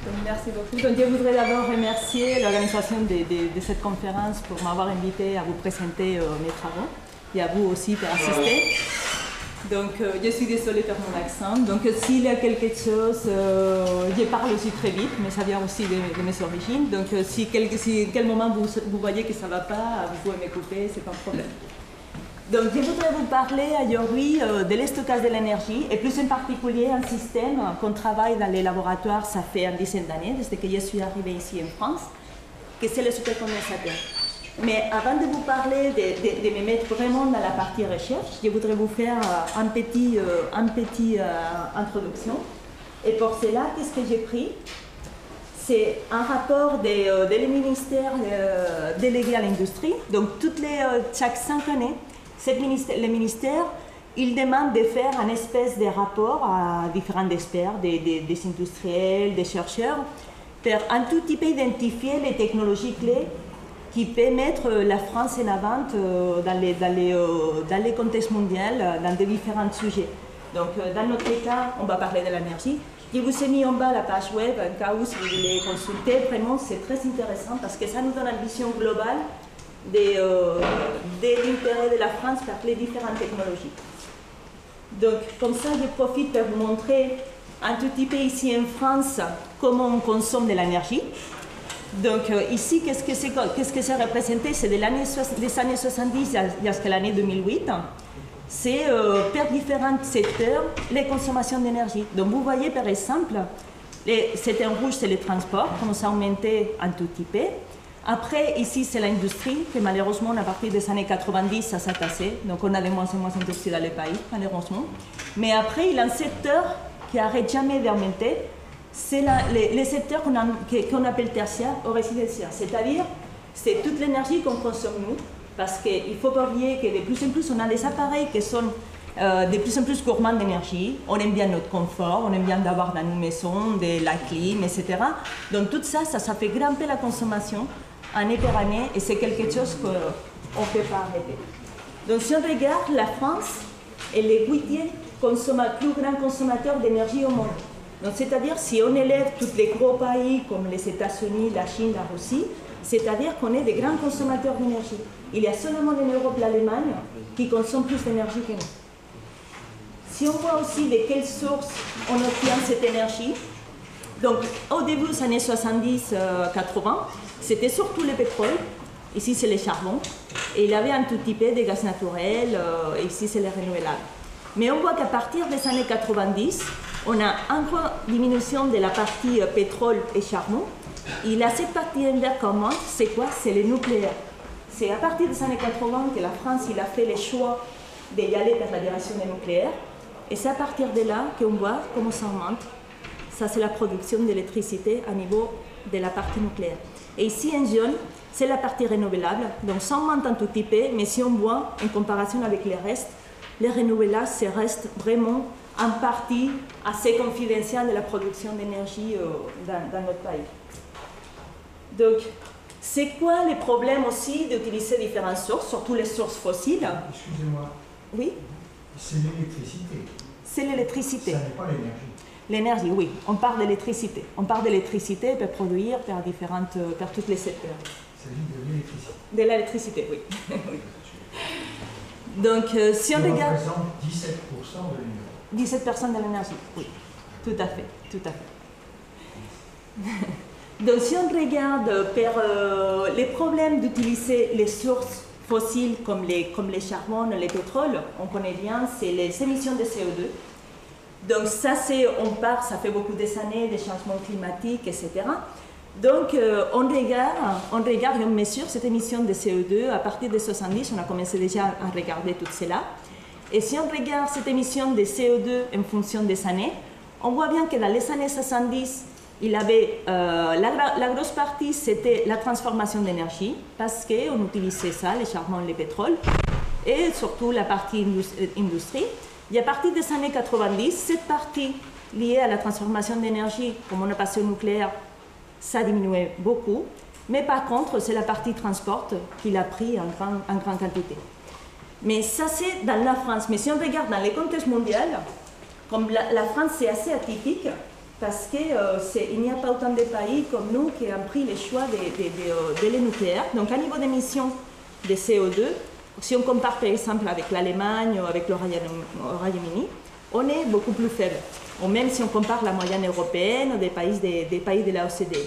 Donc, merci beaucoup. Donc, je voudrais d'abord remercier l'organisation de cette conférence pour m'avoir invité à vous présenter mes travaux et à vous aussi pour assister. Donc, je suis désolée pour mon accent. Donc, s'il y a quelque chose, je parle aussi très vite, mais ça vient aussi de mes origines. Donc, si à quel moment vous voyez que ça ne va pas, vous pouvez me couper, c'est pas un problème. Donc, je voudrais vous parler aujourd'hui de stockage de l'énergie, et plus en particulier un système qu'on travaille dans les laboratoires, ça fait une dizaine d'années, depuis que je suis arrivée ici en France, que c'est le supercondensateur. Mais avant de vous parler, de me mettre vraiment dans la partie recherche, je voudrais vous faire un petit introduction. Et pour cela, qu'est-ce que j'ai pris? C'est un rapport des ministères délégués à l'industrie. Donc, chaque 5 années, les ministères, ils demandent de faire un espèce de rapport à différents experts, des industriels, des chercheurs, pour un tout petit peu identifier les technologies clés qui peut mettre la France en avant dans les contextes mondiaux, dans des différents sujets. Donc, dans notre cas, on va parler de l'énergie. Je vous ai mis en bas la page web, en cas où si vous voulez consulter. Vraiment, c'est très intéressant parce que ça nous donne une vision globale de l'intérêt de la France par les différentes technologies. Donc, comme ça, je profite pour vous montrer un tout petit peu ici en France comment on consomme de l'énergie. Donc ici, qu'est-ce que c'est représenté? C'est des années 70 jusqu'à l'année 2008. C'est per différents secteurs les consommations d'énergie. Donc vous voyez par exemple, c'est en rouge, c'est le transport, commence à augmenter un tout petit peu. Après, ici, c'est l'industrie, que malheureusement, à partir des années 90, ça s'est tassé. Donc on a de moins en moins d'industrie dans le pays, malheureusement. Mais après, il y a un secteur qui n'arrête jamais d'augmenter. C'est les secteurs qu'on appelle tertiaires ou résidentiels, c'est-à-dire c'est toute l'énergie qu'on consomme nous, parce qu'il ne faut pas oublier que de plus en plus on a des appareils qui sont de plus en plus gourmands d'énergie, on aime bien notre confort, on aime bien d'avoir dans nos maisons de la clim, etc. Donc tout ça, ça fait grimper la consommation année par année et c'est quelque chose qu'on ne peut pas arrêter. Donc si on regarde, la France est le 8e plus grand consommateur d'énergie au monde. Donc, c'est-à-dire, si on élève tous les gros pays comme les États-Unis, la Chine, la Russie, c'est-à-dire qu'on est des grands consommateurs d'énergie. Il y a seulement en Europe l'Allemagne qui consomme plus d'énergie que nous. Si on voit aussi de quelles sources on obtient cette énergie, donc au début des années 70-80, c'était surtout le pétrole, ici c'est le charbon, et il y avait un tout petit peu de gaz naturel, ici c'est les renouvelables. Mais on voit qu'à partir des années 90, on a encore diminution de la partie pétrole et charbon. Et là, cette partie inverse qu'on montre, c'est quoi? C'est le nucléaire. C'est à partir des années 80 que la France a fait le choix d'y aller vers la direction du nucléaire. Et c'est à partir de là qu'on voit comment ça augmente. Ça, c'est la production d'électricité à niveau de la partie nucléaire. Et ici, en jaune, c'est la partie renouvelable. Donc, ça augmente un tout petit peu, mais si on voit en comparaison avec les restes, les renouvelables, ça reste vraiment en partie assez confidentielle de la production d'énergie dans notre pays. Donc, c'est quoi le problème aussi d'utiliser différentes sources, surtout les sources fossiles? Excusez-moi. Oui? C'est l'électricité. C'est l'électricité. Ça n'est pas l'énergie. L'énergie, oui. On parle d'électricité. On parle d'électricité pour produire par tous les secteurs. Il s'agit de l'électricité. De l'électricité, oui. Oui. Donc, si on regarde... Ça représente 17% de l'énergie. 17% de l'énergie, oui, tout à fait, tout à fait. Donc si on regarde les problèmes d'utiliser les sources fossiles comme les charbons, les pétroles, on connaît bien, c'est les émissions de CO2. Donc ça ça fait beaucoup d'années, des changements climatiques, etc. Donc on regarde et on mesure cette émission de CO2 à partir des 70, on a commencé déjà à regarder tout cela. Et si on regarde cette émission de CO2 en fonction des années, on voit bien que dans les années 70, il y avait, la grosse partie, c'était la transformation d'énergie, parce qu'on utilisait ça, le charbon, le pétrole, et surtout la partie industrie. Et à partir des années 90, cette partie liée à la transformation d'énergie, comme on a passé au nucléaire, ça a diminué beaucoup. Mais par contre, c'est la partie transport qui l'a pris en grande quantité. Mais ça, c'est dans la France. Mais si on regarde dans les contextes mondiaux, comme la France, c'est assez atypique, parce qu'il n'y a pas autant de pays comme nous qui ont pris le choix de le nucléaire. Donc, à niveau d'émissions de CO2, si on compare par exemple avec l'Allemagne ou avec le Royaume-Uni, on est beaucoup plus faible. Ou même si on compare la moyenne européenne ou des pays de la OCDE.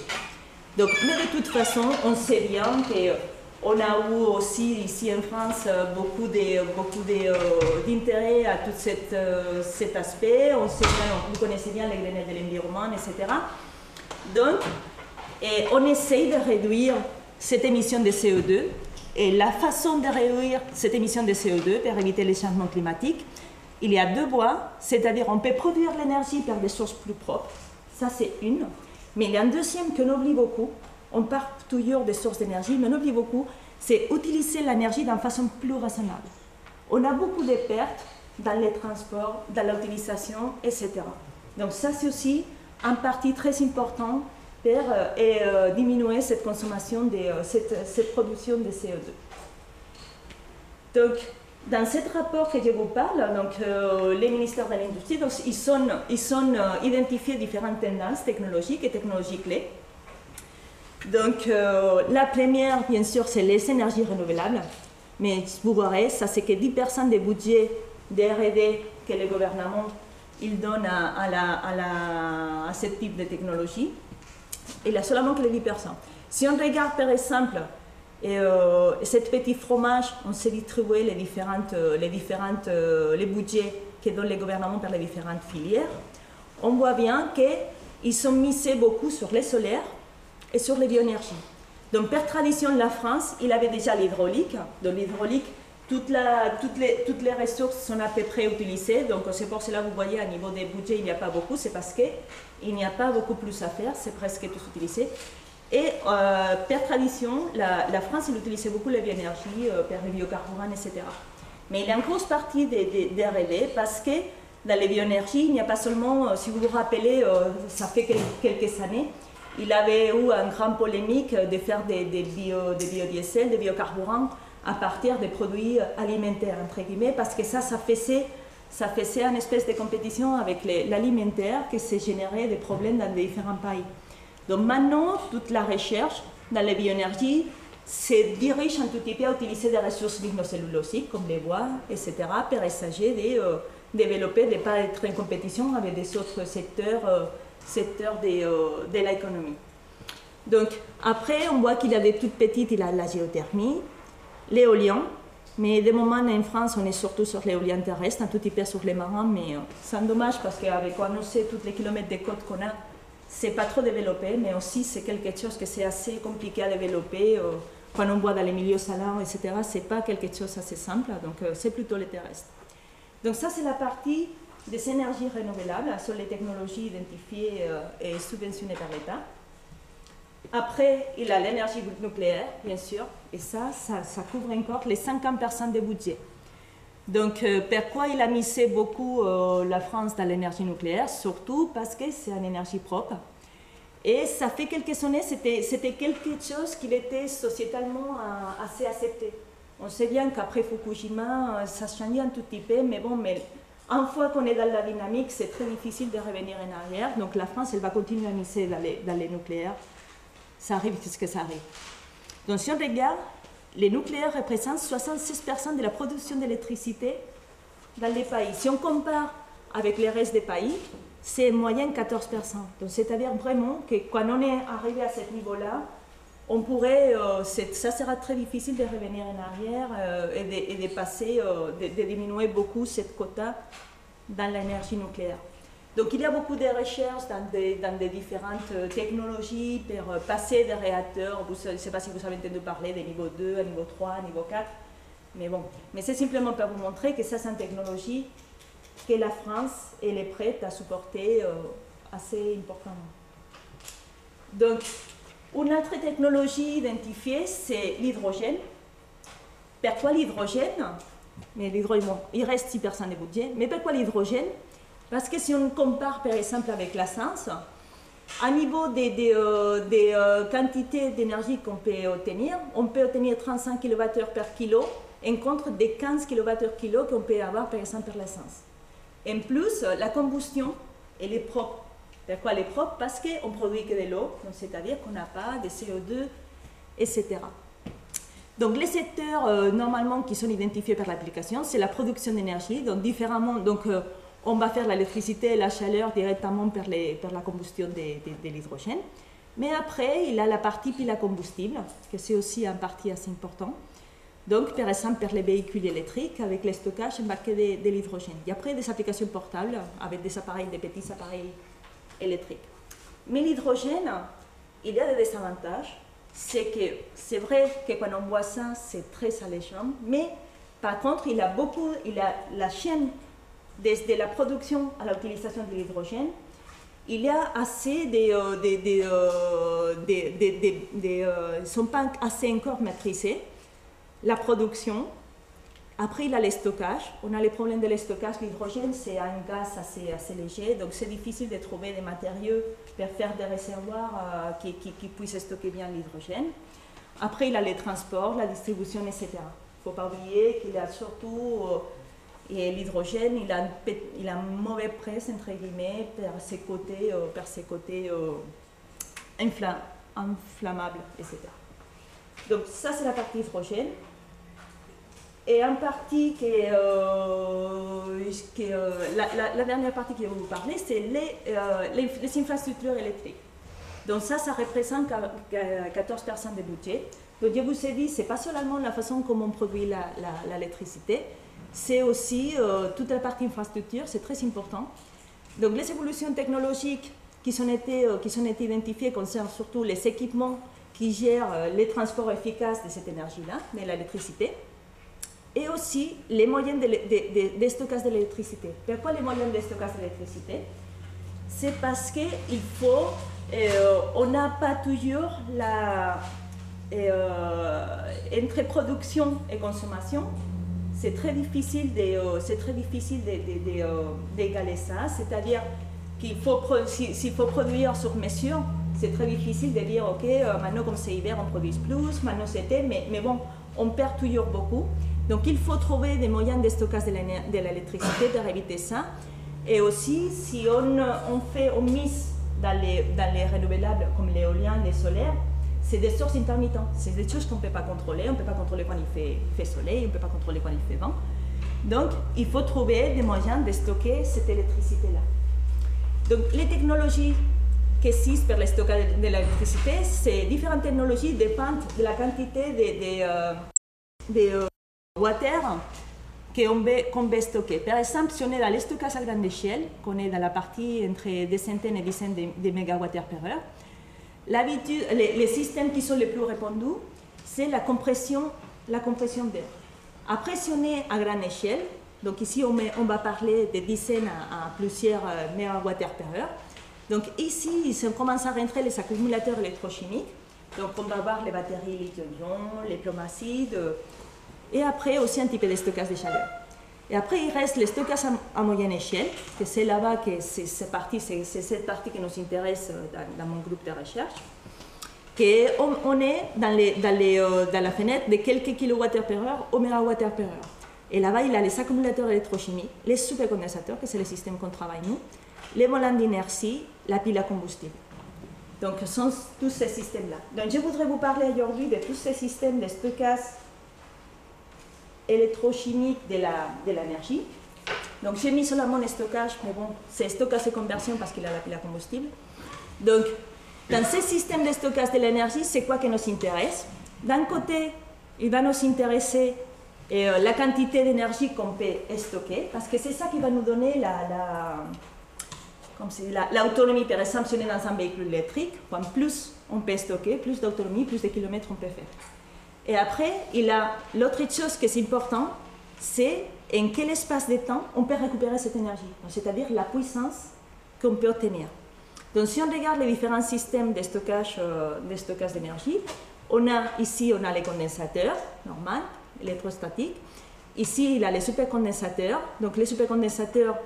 Donc, mais de toute façon, on sait bien qu'on a eu aussi ici en France beaucoup d'intérêt à tout cet aspect. Vous connaissez bien les Grenelles de l'environnement, etc. Donc, on essaye de réduire cette émission de CO2. Et la façon de réduire cette émission de CO2 pour éviter les changements climatiques, il y a deux voies, c'est-à-dire on peut produire l'énergie par des sources plus propres, ça c'est une. Mais il y a un deuxième qu'on oublie beaucoup, on parle toujours des sources d'énergie, mais on oublie beaucoup, c'est utiliser l'énergie d'une façon plus raisonnable. On a beaucoup de pertes dans les transports, dans l'utilisation, etc. Donc ça c'est aussi un parti très important pour diminuer cette consommation, cette production de CO2. Donc, dans ce rapport que je vous parle, donc, les ministères de l'Industrie, ils ont identifié différentes tendances technologiques et technologies clés. Donc, la première, bien sûr, c'est les énergies renouvelables. Mais vous verrez, ça c'est que 10% des budgets de R&D que le gouvernement il donne à ce type de technologie. Il y a seulement que les 10%. Si on regarde par exemple ce petit fromage, on s'est distribué les budgets que donne le gouvernement par les différentes filières, on voit bien qu'ils sont misés beaucoup sur les solaires et sur les bioénergies. Donc par tradition, la France, il avait déjà l'hydraulique. Donc l'hydraulique, toutes les ressources sont à peu près utilisées. Donc c'est pour cela que vous voyez, à niveau des budgets, il n'y a pas beaucoup. C'est parce qu'il n'y a pas beaucoup plus à faire. C'est presque tout utilisé. Et par tradition, la France, il utilisait beaucoup les bioénergies, par les biocarburants, etc. Mais il y a une grosse partie des R&D parce que dans les bioénergies, il n'y a pas seulement, si vous vous rappelez, ça fait quelques années, il avait eu une grande polémique de faire des biodiesels, des biocarburants à partir des produits alimentaires, entre guillemets, parce que ça faisait une espèce de compétition avec l'alimentaire qui s'est généré des problèmes dans les différents pays. Donc maintenant, toute la recherche dans les bioénergies se dirige un tout petit peu à utiliser des ressources lignocellulosiques comme les bois, etc., pour essayer de développer, de ne pas être en compétition avec des autres secteurs de l'économie. Donc après, on voit qu'il y a des toutes petites, il y a la géothermie, l'éolien, mais de moment en France, on est surtout sur l'éolien terrestre, un tout petit peu sur les marins, mais c'est dommage parce qu'avec quoi on sait tous les kilomètres de côte qu'on a, c'est pas trop développé, mais aussi c'est quelque chose que c'est assez compliqué à développer. Quand on voit dans les milieux salins, etc., c'est pas quelque chose assez simple, donc c'est plutôt les terrestres. Donc ça, c'est la partie des énergies renouvelables sur les technologies identifiées et subventionnées par l'État. Après, il y a l'énergie nucléaire, bien sûr, et ça couvre encore les 50% des budgets. Donc, pourquoi il a misé beaucoup la France dans l'énergie nucléaire? Surtout parce que c'est une énergie propre. Et ça fait quelques années, c'était quelque chose qui était sociétalement assez accepté. On sait bien qu'après Fukushima, ça changeait un tout petit peu, mais bon, une fois qu'on est dans la dynamique, c'est très difficile de revenir en arrière. Donc la France, elle va continuer à miser dans les nucléaires. Ça arrive puisque ça arrive. Donc si on regarde, les nucléaires représentent 66% de la production d'électricité dans les pays. Si on compare avec le reste des pays, c'est en moyenne 14%. Donc c'est-à-dire vraiment que quand on est arrivé à ce niveau-là, on pourrait, ça sera très difficile de revenir en arrière et de passer, de diminuer beaucoup cette quota dans l'énergie nucléaire. Donc il y a beaucoup de recherches dans des différentes technologies pour passer des réacteurs. Je ne sais pas si vous avez entendu parler des niveaux 2, à niveau 3, à niveau 4. Mais bon, mais c'est simplement pour vous montrer que ça c'est une technologie que la France elle est prête à supporter assez importantement. Donc, une autre technologie identifiée, c'est l'hydrogène. Pourquoi l'hydrogène? Mais l'hydrogène, bon, il reste 6% des budgets. Mais pourquoi l'hydrogène? Parce que si on compare par exemple avec l'essence, à niveau des quantités d'énergie qu'on peut obtenir, on peut obtenir 35 kWh par kilo, en contre des 15 kWh qu'on peut avoir par exemple par l'essence. En plus, la combustion, elle est propre. Pourquoi elle est propre? Parce qu'on produit que de l'eau, c'est-à-dire qu'on n'a pas de CO2, etc. Donc les secteurs normalement qui sont identifiés par l'application, c'est la production d'énergie, donc différemment, on va faire l'électricité et la chaleur directement par la combustion de l'hydrogène. Mais après, il y a la partie pile à combustible, que c'est aussi un partie assez important. Donc, par exemple, pour les véhicules électriques, avec le stockage embarqué de l'hydrogène. Et après, des applications portables avec des petits appareils électriques. Mais l'hydrogène, il y a des désavantages. C'est vrai que quand on voit ça, c'est très alléchant. Mais par contre, il a la chaîne, desde la production à l'utilisation de l'hydrogène, il y a assez ils ne sont pas assez encore maîtrisés. La production, après il y a le stockage. On a les problèmes de le stockage. L'hydrogène, c'est un gaz assez léger, donc c'est difficile de trouver des matériaux pour faire des réservoirs qui puissent stocker bien l'hydrogène. Après, il y a les transports, la distribution, etc. Il ne faut pas oublier qu'il y a surtout l'hydrogène, il a un mauvais presse, entre guillemets, par ses côtés inflammables, etc. Donc ça, c'est la partie hydrogène. Et une partie la dernière partie que je vais vous parler, c'est les infrastructures électriques. Donc ça représente 14% du budget. Donc je vous ai dit, ce n'est pas seulement la façon comme on produit l'électricité, c'est aussi toute la partie infrastructure, c'est très important. Donc les évolutions technologiques qui ont été identifiées concernent surtout les équipements qui gèrent les transports efficaces de cette énergie-là, de l'électricité, et aussi les moyens de stockage de l'électricité. Pourquoi les moyens de stockage de l'électricité? C'est parce qu'il faut, on n'a pas toujours entre production et consommation. C'est très difficile d'égaler ça, c'est-à-dire qu'il faut, s'il faut produire sur mesure, c'est très difficile de dire, ok, maintenant comme c'est hiver, on produit plus, maintenant c'est été, mais bon, on perd toujours beaucoup. Donc il faut trouver des moyens de stockage de l'électricité pour éviter ça. Et aussi, si on mise dans les renouvelables comme l'éolien, les solaires, c'est des sources intermittentes. C'est des choses qu'on ne peut pas contrôler. On ne peut pas contrôler quand il fait soleil, on ne peut pas contrôler quand il fait vent. Donc, il faut trouver des moyens de stocker cette électricité-là. Donc, les technologies qui existent pour le stockage de l'électricité, ces différentes technologies dépendent de la quantité de water qu'on veut stocker. Par exemple, si on est dans le stockage à grande échelle, qu'on est dans la partie entre des centaines et des dizaines de mégawattheures par heure, les systèmes qui sont les plus répandus, c'est la compression d'air. Après, si on est à grande échelle, donc ici on va parler de dizaines à plusieurs mégawattheures par heure. Donc ici, on commence à rentrer les accumulateurs électrochimiques. Donc on va voir les batteries lithium-ion, les plomacides, et après aussi un petit peu de stockage de chaleur. Et après, il reste le stockage à moyenne échelle, que c'est là-bas que c'est cette partie qui nous intéresse dans mon groupe de recherche. On est dans la fenêtre de quelques kilowattheures par heure au mégawattheure par heure. Et là-bas, il y a les accumulateurs électrochimiques, les supercondensateurs, que c'est le système qu'on travaille nous, les volants d'inertie, la pile à combustible. Donc, ce sont tous ces systèmes-là. Donc, je voudrais vous parler aujourd'hui de tous ces systèmes de stockage électrochimique de l'énergie. Donc j'ai mis seulement le stockage, mais bon, c'est stockage et conversion parce qu'il a la pile à combustible. Donc dans ces systèmes de stockage de l'énergie, c'est quoi qui nous intéresse? D'un côté, il va nous intéresser la quantité d'énergie qu'on peut stocker, parce que c'est ça qui va nous donner l'autonomie. Par exemple, si on est dans un véhicule électrique, plus on peut stocker, plus d'autonomie, plus de kilomètres on peut faire. Et après, il a l'autre chose qui est important, c'est en quel espace de temps on peut récupérer cette énergie, c'est-à-dire la puissance qu'on peut obtenir. Donc si on regarde les différents systèmes de stockage d'énergie, ici on a les condensateurs normaux, électrostatiques. Ici, il y a les supercondensateurs. Donc les supercondensateurs,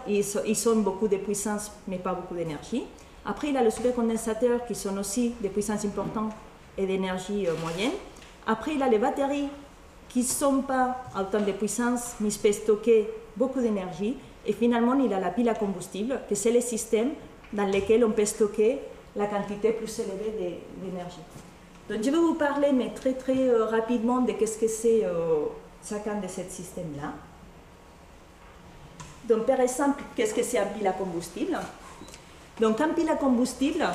ils ont beaucoup de puissance, mais pas beaucoup d'énergie. Après, il y a les supercondensateurs qui sont aussi de puissance importante et d'énergie moyenne. Après, il y a les batteries qui ne sont pas à autant de puissance, mais peuvent stocker beaucoup d'énergie. Et finalement, il y a la pile à combustible, que c'est le système dans lequel on peut stocker la quantité plus élevée d'énergie. Donc je vais vous parler, mais très rapidement, de qu'est-ce que c'est chacun de ces systèmes-là. Donc par exemple, qu'est-ce que c'est un pile à combustible? Donc un pile à combustible,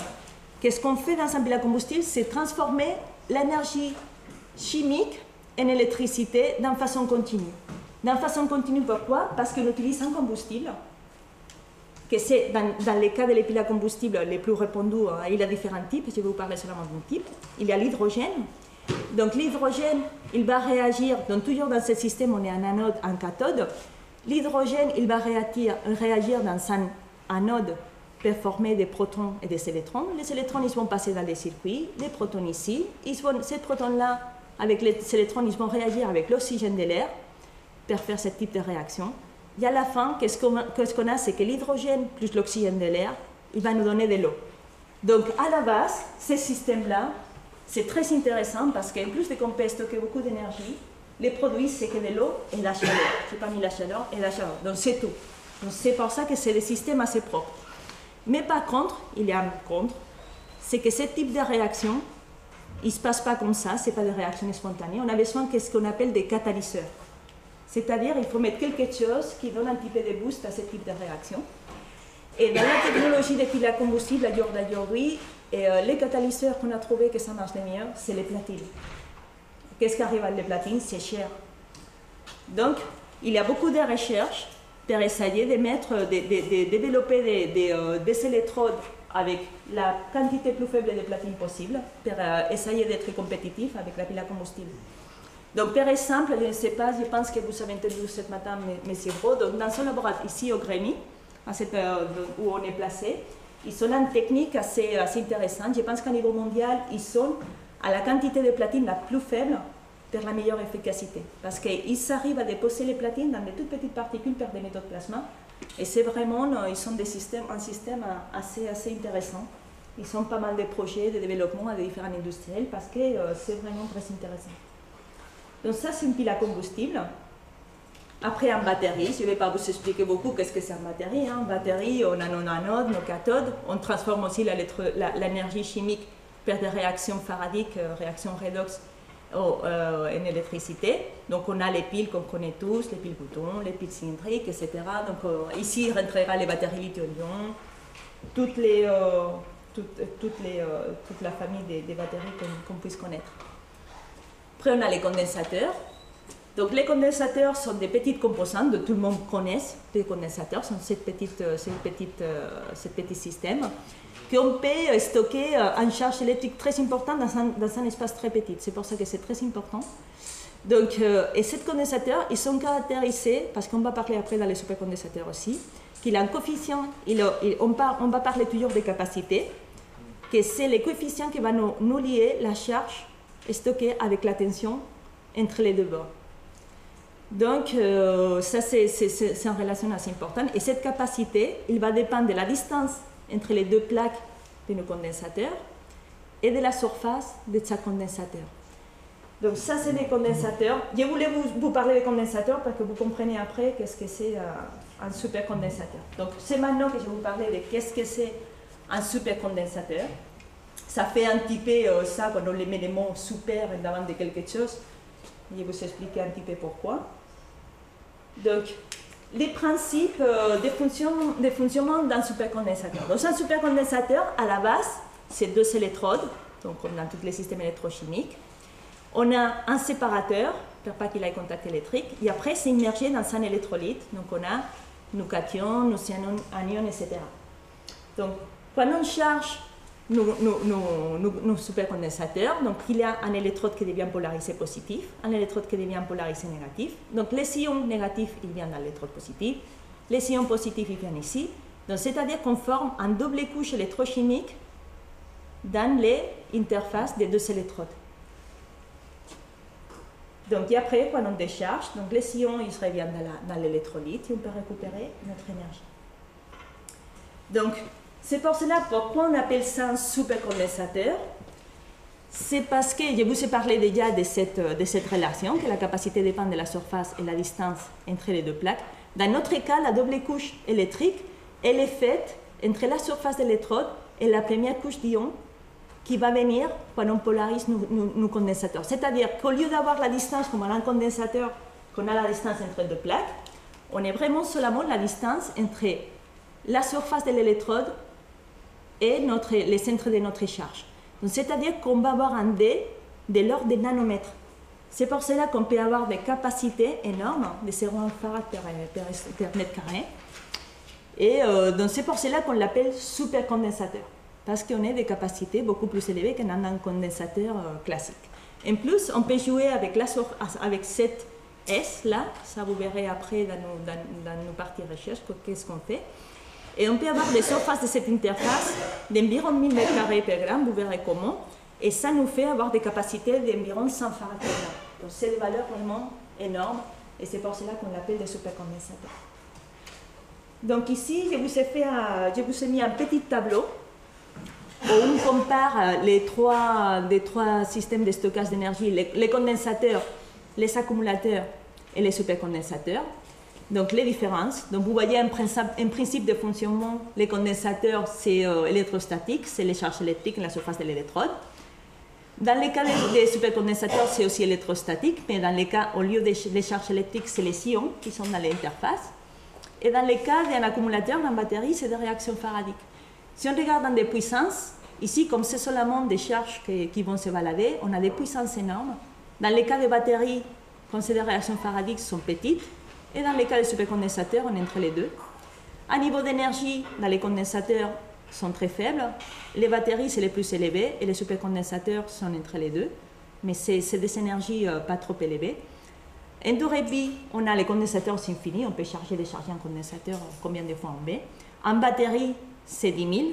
qu'est-ce qu'on fait dans un pile à combustible? C'est transformer l'énergie chimique en électricité d'une façon continue. D'une façon continue, pourquoi? Parce qu'on utilise un combustible, que c'est, dans les cas des piles à combustible les plus répandus, il y a différents types, je vais vous parler seulement d'un type. Il y a l'hydrogène. Donc l'hydrogène, il va réagir, donc toujours dans ce système, on est en anode, en cathode. L'hydrogène, il va réagir dans un anode pour former des protons et des électrons. Les électrons, ils vont passer dans les circuits, les protons ici. Ces protons-là, avec les électrons, ils vont réagir avec l'oxygène de l'air pour faire ce type de réaction. Et à la fin, qu'est-ce qu'on a? C'est que l'hydrogène plus l'oxygène de l'air, il va nous donner de l'eau. Donc, à la base, ce système-là, c'est très intéressant parce qu'en plus de qu'on peut stocker beaucoup d'énergie, les produits, c'est que de l'eau et la chaleur. Je n'ai pas mis la chaleur et la chaleur. Donc, c'est tout. Donc, c'est pour ça que c'est des systèmes assez propres. Mais par contre, il y a un contre, c'est que ce type de réaction, il ne se passe pas comme ça, ce n'est pas des réactions spontanées. On a besoin de ce qu'on appelle des catalyseurs. C'est-à-dire, il faut mettre quelque chose qui donne un petit peu de boost à ce type de réaction. Et dans la technologie des piles à combustible, aujourd'hui, les catalyseurs qu'on a trouvés que ça marche le mieux, c'est les platines. Qu'est-ce qui arrive avec les platines? C'est cher. Donc, il y a beaucoup de recherches pour essayer de développer des électrodes avec la quantité plus faible de platine possible pour essayer d'être compétitif avec la pile à combustible. Donc, par exemple, je ne sais pas, je pense que vous avez entendu ce matin, M. Braud, dans son laboratoire ici au Grémy, où on est placé, ils ont une technique assez intéressante. Je pense qu'au niveau mondial, ils sont à la quantité de platine la plus faible pour la meilleure efficacité. Parce qu'ils arrivent à déposer les platines dans des toutes petites particules par des méthodes plasma. Et c'est vraiment, ils sont un système assez intéressant. Ils ont pas mal de projets de développement à des différents industriels parce que c'est vraiment très intéressant. Donc ça, c'est une pile à combustible. Après, en batterie, je ne vais pas vous expliquer beaucoup qu'est-ce que c'est en batterie. En batterie, on a nos anodes, nos cathodes. On transforme aussi l'énergie chimique par des réactions faradiques, réactions redox en électricité. Donc on a les piles qu'on connaît tous, les piles boutons, les piles cylindriques, etc. Donc ici, il rentrera les batteries lithium-ion, toute la famille des batteries qu'on puisse connaître. Après, on a les condensateurs. Donc, les condensateurs sont des petites composantes que tout le monde connaît. Les condensateurs sont ces petits systèmes qu'on peut stocker en charge électrique très importante dans un espace très petit. C'est pour ça que c'est très important. Donc, et ces condensateurs, ils sont caractérisés, parce qu'on va parler après dans les supercondensateurs aussi, qu'il a un coefficient, on va parler toujours des capacités, que c'est le coefficient qui va nous lier la charge stockée avec la tension entre les deux bords. Donc, ça, c'est une relation assez importante. Et cette capacité, il va dépendre de la distance entre les deux plaques de nos condensateurs et de la surface de chaque condensateur. Donc, ça, c'est des condensateurs. Je voulais vous parler des condensateurs pour que vous compreniez après qu'est-ce que c'est un supercondensateur. Donc, c'est maintenant que je vais vous parler de qu'est-ce que c'est un supercondensateur. Ça fait un petit peu ça quand on met les mots super devant de quelque chose. Je vais vous expliquer un petit peu pourquoi. Donc, les principes de fonctionnement d'un supercondensateur. Donc, un supercondensateur, à la base, c'est deux électrodes, donc comme dans tous les systèmes électrochimiques. On a un séparateur, pour pas qu'il ait contact électrique, et après, c'est immergé dans un électrolyte. Donc, on a nos cations, nos anions, etc. Donc, quand on charge nos supercondensateurs, donc il y a un électrode qui devient polarisé positif, un électrode qui devient polarisé négatif. Donc les ions négatifs, ils viennent dans l'électrode positif, les ions positifs, ils viennent ici. Donc c'est-à-dire qu'on forme une double couche électrochimique dans les interfaces des deux électrodes. Donc et après, quand on décharge, donc les ions, ils reviennent dans l'électrolyte et on peut récupérer notre énergie. Donc, c'est pour cela pourquoi on appelle ça un supercondensateur. C'est parce que je vous ai parlé déjà de cette relation, que la capacité dépend de la surface et la distance entre les deux plaques. Dans notre cas, la double couche électrique, elle est faite entre la surface de l'électrode et la première couche d'ion qui va venir quand on polarise nos condensateurs. C'est-à-dire qu'au lieu d'avoir la distance comme un condensateur, qu'on a la distance entre deux plaques, on est vraiment seulement la distance entre la surface de l'électrode et les centres de notre charge. C'est-à-dire qu'on va avoir un D de l'ordre des nanomètres. C'est pour cela qu'on peut avoir des capacités énormes, de 0,1 farad per mètre carré. Et donc c'est pour cela qu'on l'appelle supercondensateur, parce qu'on a des capacités beaucoup plus élevées qu'un condensateur classique. En plus, on peut jouer avec cette S-là, ça vous verrez après dans nos parties recherche, qu'est-ce qu'on fait. Et on peut avoir des surfaces de cette interface d'environ 1000 m² per gramme, vous verrez comment. Et ça nous fait avoir des capacités d'environ 100 farad per gramme. Donc c'est des valeurs vraiment énormes et c'est pour cela qu'on l'appelle des supercondensateurs. Donc ici, je vous ai mis un petit tableau où on compare les trois systèmes de stockage d'énergie, les condensateurs, les accumulateurs et les supercondensateurs. Donc les différences. Donc vous voyez un principe de fonctionnement, les condensateurs c'est électrostatique, c'est les charges électriques à la surface de l'électrode. Dans les cas des supercondensateurs, c'est aussi électrostatique, mais dans les cas, au lieu des charges électriques, c'est les ions qui sont dans l'interface. Et dans les cas d'un accumulateur, d'une batterie, c'est des réactions faradiques. Si on regarde dans des puissances, ici, comme c'est seulement des charges qui vont se balader, on a des puissances énormes. Dans les cas de batteries, quand c'est des réactions faradiques, sont petites. Et dans les cas des supercondensateurs, on est entre les deux. À niveau d'énergie, dans les condensateurs, sont très faibles. Les batteries, c'est les plus élevées et les supercondensateurs sont entre les deux. Mais c'est des énergies pas trop élevées. En durée de vie, on a les condensateurs infinis. On peut charger et décharger un condensateur combien de fois on veut. En batterie, c'est 10 000.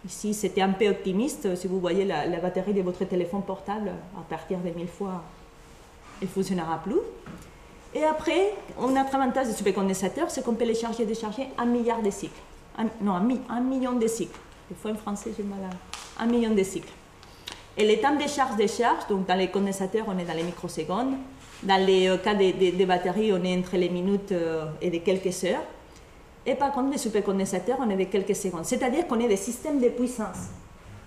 Ici, c'était un peu optimiste. Si vous voyez la batterie de votre téléphone portable, à partir de 1000 fois, elle ne fonctionnera plus. Et après, on a un avantage des supercondensateurs, c'est qu'on peut les charger et décharger 1 milliard de cycles. Non, 1 million de cycles. Des fois en français, j'ai mal à 1 million de cycles. Et les temps de charge, donc dans les condensateurs, on est dans les microsecondes. Dans les cas des batteries, on est entre les minutes et de quelques heures. Et par contre, les supercondensateurs, on est de quelques secondes. C'est-à-dire qu'on est des systèmes de puissance.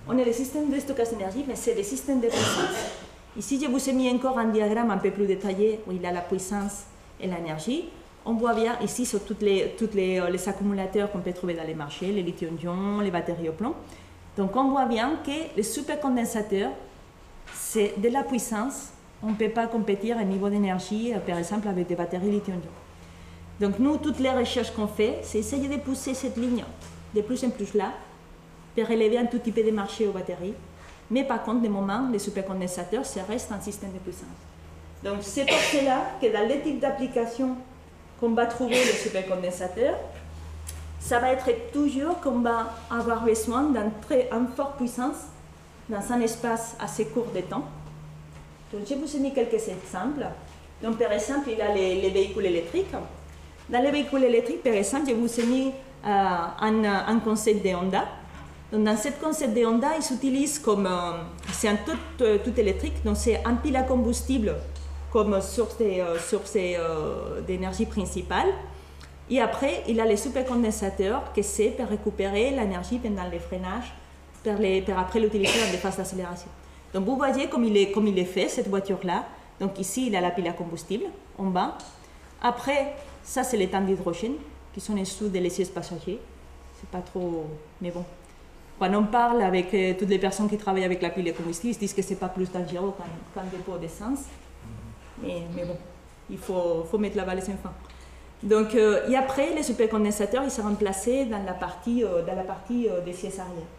On est des systèmes de stockage d'énergie, mais c'est des systèmes de puissance. Ici, je vous ai mis encore un diagramme un peu plus détaillé où il y a la puissance et l'énergie. On voit bien ici sur tous les accumulateurs qu'on peut trouver dans les marchés, les lithium-ion, les batteries au plomb. Donc on voit bien que les supercondensateurs, c'est de la puissance. On ne peut pas compétir à niveau d'énergie, par exemple, avec des batteries lithium-ion. Donc nous, toutes les recherches qu'on fait, c'est essayer de pousser cette ligne de plus en plus là, pour élever un tout petit peu de marché aux batteries. Mais par contre, de moment, les supercondensateurs, ça reste un système de puissance. Donc c'est pour cela que dans les types d'applications qu'on va trouver les supercondensateurs, ça va être toujours qu'on va avoir besoin d'une forte puissance dans un espace assez court de temps. Donc je vous ai mis quelques exemples. Donc par exemple, il y a les véhicules électriques. Dans les véhicules électriques, par exemple, je vous ai mis un concept de Honda. Donc dans ce concept de Honda, il s'utilise comme... c'est un tout électrique, donc c'est un pile à combustible comme source d'énergie principale. Et après, il a les supercondensateurs qui c'est pour récupérer l'énergie pendant les freinages, pour après l'utiliser dans des phases d'accélération. Donc vous voyez comme il est fait, cette voiture-là. Donc ici, il a la pile à combustible en bas. Après, ça, c'est les tanks d'hydrogène qui sont en dessous des sièges passagers. C'est pas trop... mais bon. Quand on parle avec toutes les personnes qui travaillent avec la pile à combustible, ils disent que ce n'est pas plus dangereux qu'un dépôt d'essence. Mais bon, il faut mettre la balance en fin. Donc, et après, les supercondensateurs, ils sont remplacés dans la partie des sièges arrière.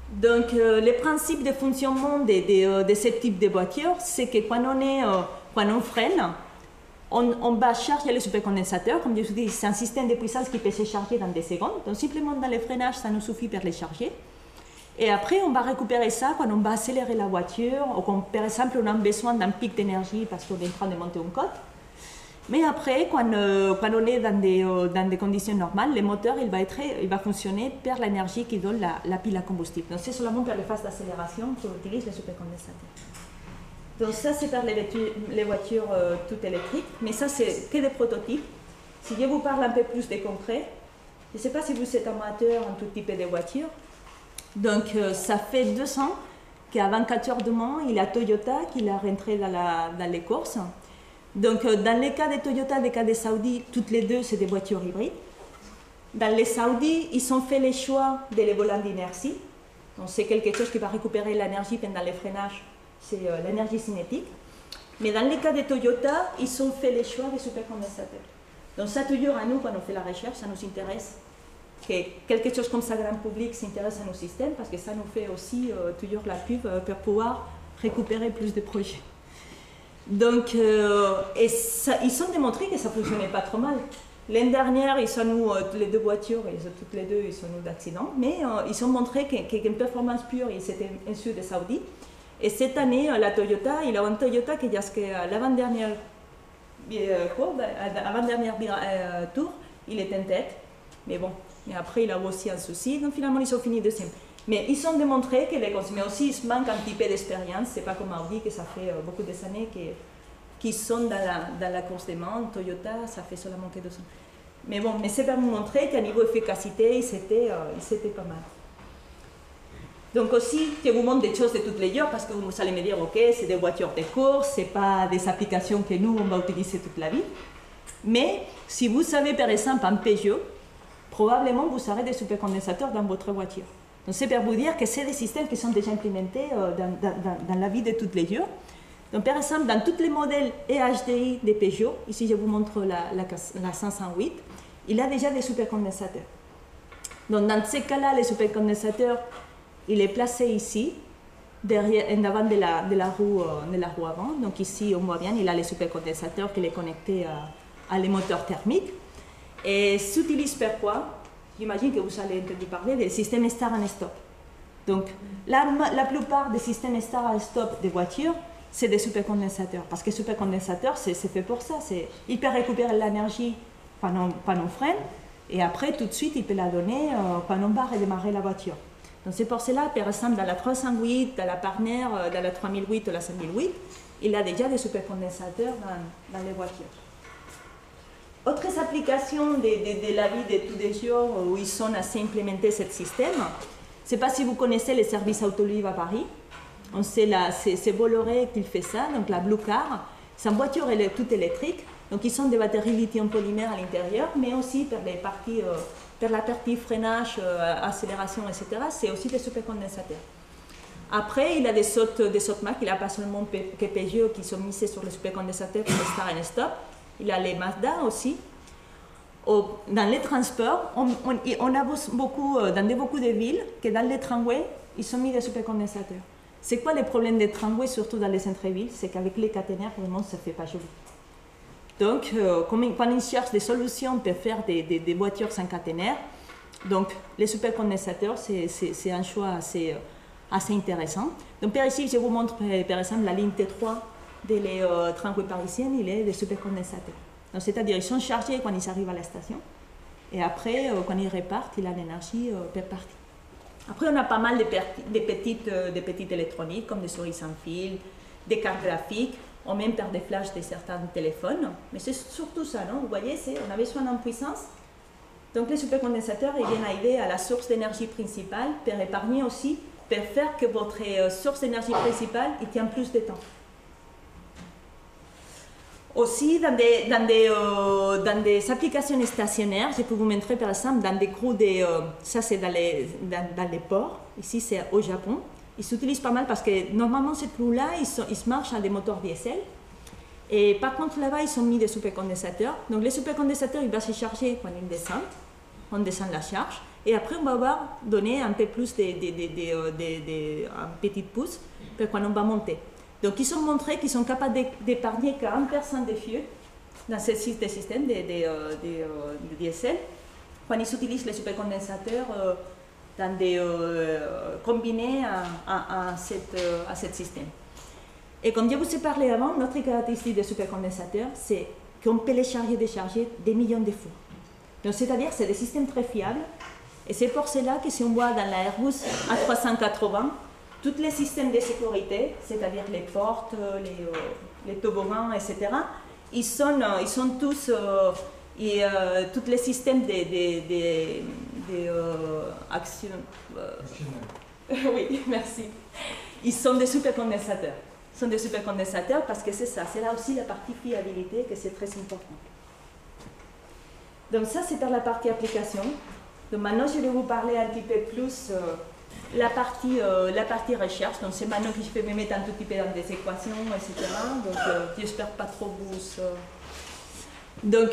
Donc, le principe de fonctionnement de ce type de voiture, c'est que quand on freine, on va charger les supercondensateurs. Comme je vous dis, c'est un système de puissance qui peut se charger dans des secondes. Donc, simplement dans le freinage, ça nous suffit pour les charger. Et après, on va récupérer ça quand on va accélérer la voiture, ou quand, par exemple, on a besoin d'un pic d'énergie parce qu'on est en train de monter une côte. Mais après, quand on est dans des conditions normales, le moteur il va fonctionner par l'énergie qui donne la pile à combustible. Donc, c'est seulement pour les phases d'accélération qu'on utilise les supercondensateurs. Donc, ça, c'est pour les voitures toutes électriques, mais ça, c'est que des prototypes. Si je vous parle un peu plus de concret, je ne sais pas si vous êtes amateur un tout petit peu de voitures. Donc, ça fait 2 ans qu'à 24 heures de Mans, il y a Toyota qui l'a rentré dans les courses. Donc, dans les cas de Toyota, des cas des Saoudis, toutes les deux, c'est des voitures hybrides. Dans les Saoudis, ils ont fait le choix de les volants d'inertie. Donc, c'est quelque chose qui va récupérer l'énergie pendant les freinages, c'est l'énergie cinétique. Mais dans les cas de Toyota, ils ont fait le choix des supercondensateurs. Donc, ça, toujours à nous, quand on fait la recherche, ça nous intéresse que quelque chose comme ça, grand public, s'intéresse à nos systèmes, parce que ça nous fait aussi toujours la pub pour pouvoir récupérer plus de projets. Donc, et ça, ils ont démontré que ça ne fonctionnait pas trop mal. L'année dernière, ils ont eu les deux voitures, toutes les deux, ils ont eu d'accidents, mais ils ont montré qu'une performance pure, ils étaient issus des Saoudis. Et cette année, la Toyota, il a un Toyota qui, jusqu'à l'avant-dernière tour, il est en tête. Mais bon, mais après, il a aussi un souci, donc finalement, ils ont fini deuxième. Mais ils ont démontré que les consommateurs aussi, ils manquent un petit peu d'expérience. C'est pas comme Audi, que ça fait beaucoup d'années qui sont dans la course des Mans. Toyota, ça fait seulement que 2 ans. Mais bon, mais c'est pour vous montrer qu'à niveau efficacité, ils étaient pas mal. Donc aussi, je vous montre des choses de toutes les heures, parce que vous allez me dire, ok, c'est des voitures de course, c'est pas des applications que nous, on va utiliser toute la vie. Mais si vous savez, par exemple, un Peugeot, probablement vous aurez des supercondensateurs dans votre voiture. Donc c'est pour vous dire que c'est des systèmes qui sont déjà implémentés dans la vie de toutes les heures. Donc par exemple, dans tous les modèles EHDI des Peugeot, ici je vous montre la 508, il a déjà des supercondensateurs. Donc dans ces cas-là, les supercondensateurs, il est placé ici, en avant de la roue avant. Donc ici, on voit bien, il a les supercondensateurs qui est connecté à les moteurs thermiques. Et s'utilise pour quoi? J'imagine que vous allez entendre parler des systèmes start and stop. Donc la plupart des systèmes start and stop des voitures, c'est des supercondensateurs. Parce que supercondensateur, c'est fait pour ça. Il peut récupérer l'énergie pendant on freine, et après, tout de suite, il peut la donner quand on va redémarrer la voiture. Donc c'est pour cela, par exemple, dans la 308, dans la Partner, dans la 3008 ou la 5008, il a déjà des supercondensateurs dans les voitures. Autres applications de la vie de tous les jours où ils sont assez implémentés ce système, je ne sais pas si vous connaissez les services Autoliv à Paris. C'est Bolloré qui fait ça, donc la Blue Car. C'est une voiture toute électrique, donc ils sont des batteries lithium polymère à l'intérieur, mais aussi pour la partie freinage, accélération, etc. C'est aussi des supercondensateurs. Après, il a des autres marques, il n'a pas seulement que Peugeot qui sont misés sur les supercondensateurs pour le start and stop. Il a les Mazda aussi. Dans les transports, on a beaucoup de villes que dans les tramways, ils ont mis des supercondensateurs. C'est quoi le problème des tramways, surtout dans les centres-villes? C'est qu'avec les caténaires, vraiment, ça ne fait pas joli. Donc, quand ils cherchent des solutions pour faire des voitures sans caténaire, donc les supercondensateurs, c'est un choix assez intéressant. Donc, par ici, je vous montre, par exemple, la ligne T3 des tramways parisiennes, il est des supercondensateurs. C'est-à-dire qu'ils sont chargés quand ils arrivent à la station, et après, quand ils repartent, il a l'énergie per partie. Après, on a pas mal de petites électroniques, comme des souris sans fil, des cartes graphiques, ou même par des flashs de certains téléphones. Mais c'est surtout ça, non? Vous voyez, on a besoin en puissance. Donc, les supercondensateurs, ils viennent aider à la source d'énergie principale, pour épargner aussi, pour faire que votre source d'énergie principale tienne plus de temps. Aussi, dans des applications stationnaires, je peux vous montrer par exemple dans des crews ça c'est dans les ports, ici c'est au Japon. Ils s'utilisent pas mal parce que normalement ces crews-là, ils marchent à des moteurs diesel. Et par contre là-bas, ils ont mis des supercondensateurs. Donc les supercondensateurs, ils vont se charger quand ils descendent. On descend la charge. Et après, on va donner un peu plus un petit pouce pour quand on va monter. Donc, ils ont montré qu'ils sont capables d'épargner 40% de fuel dans ce système de diesel quand ils utilisent les supercondensateurs combinés à ce système. Et comme je vous ai parlé avant, notre caractéristique des supercondensateurs, c'est qu'on peut les décharger des millions de fois. Donc, c'est-à-dire que c'est des systèmes très fiables. Et c'est pour cela que si on voit dans la Airbus A380, tous les systèmes de sécurité, c'est-à-dire les portes, les toboggans, etc., ils sont tous Et tous les systèmes actions... oui, merci. Ils sont des supercondensateurs. Ils sont des supercondensateurs parce que c'est ça. C'est là aussi la partie fiabilité que c'est très important. Donc ça, c'est pour la partie application. Donc maintenant, je vais vous parler un petit peu plus la partie recherche. Donc c'est maintenant que je vais me mettre un tout petit peu dans des équations, etc. Donc j'espère pas trop vous... Donc,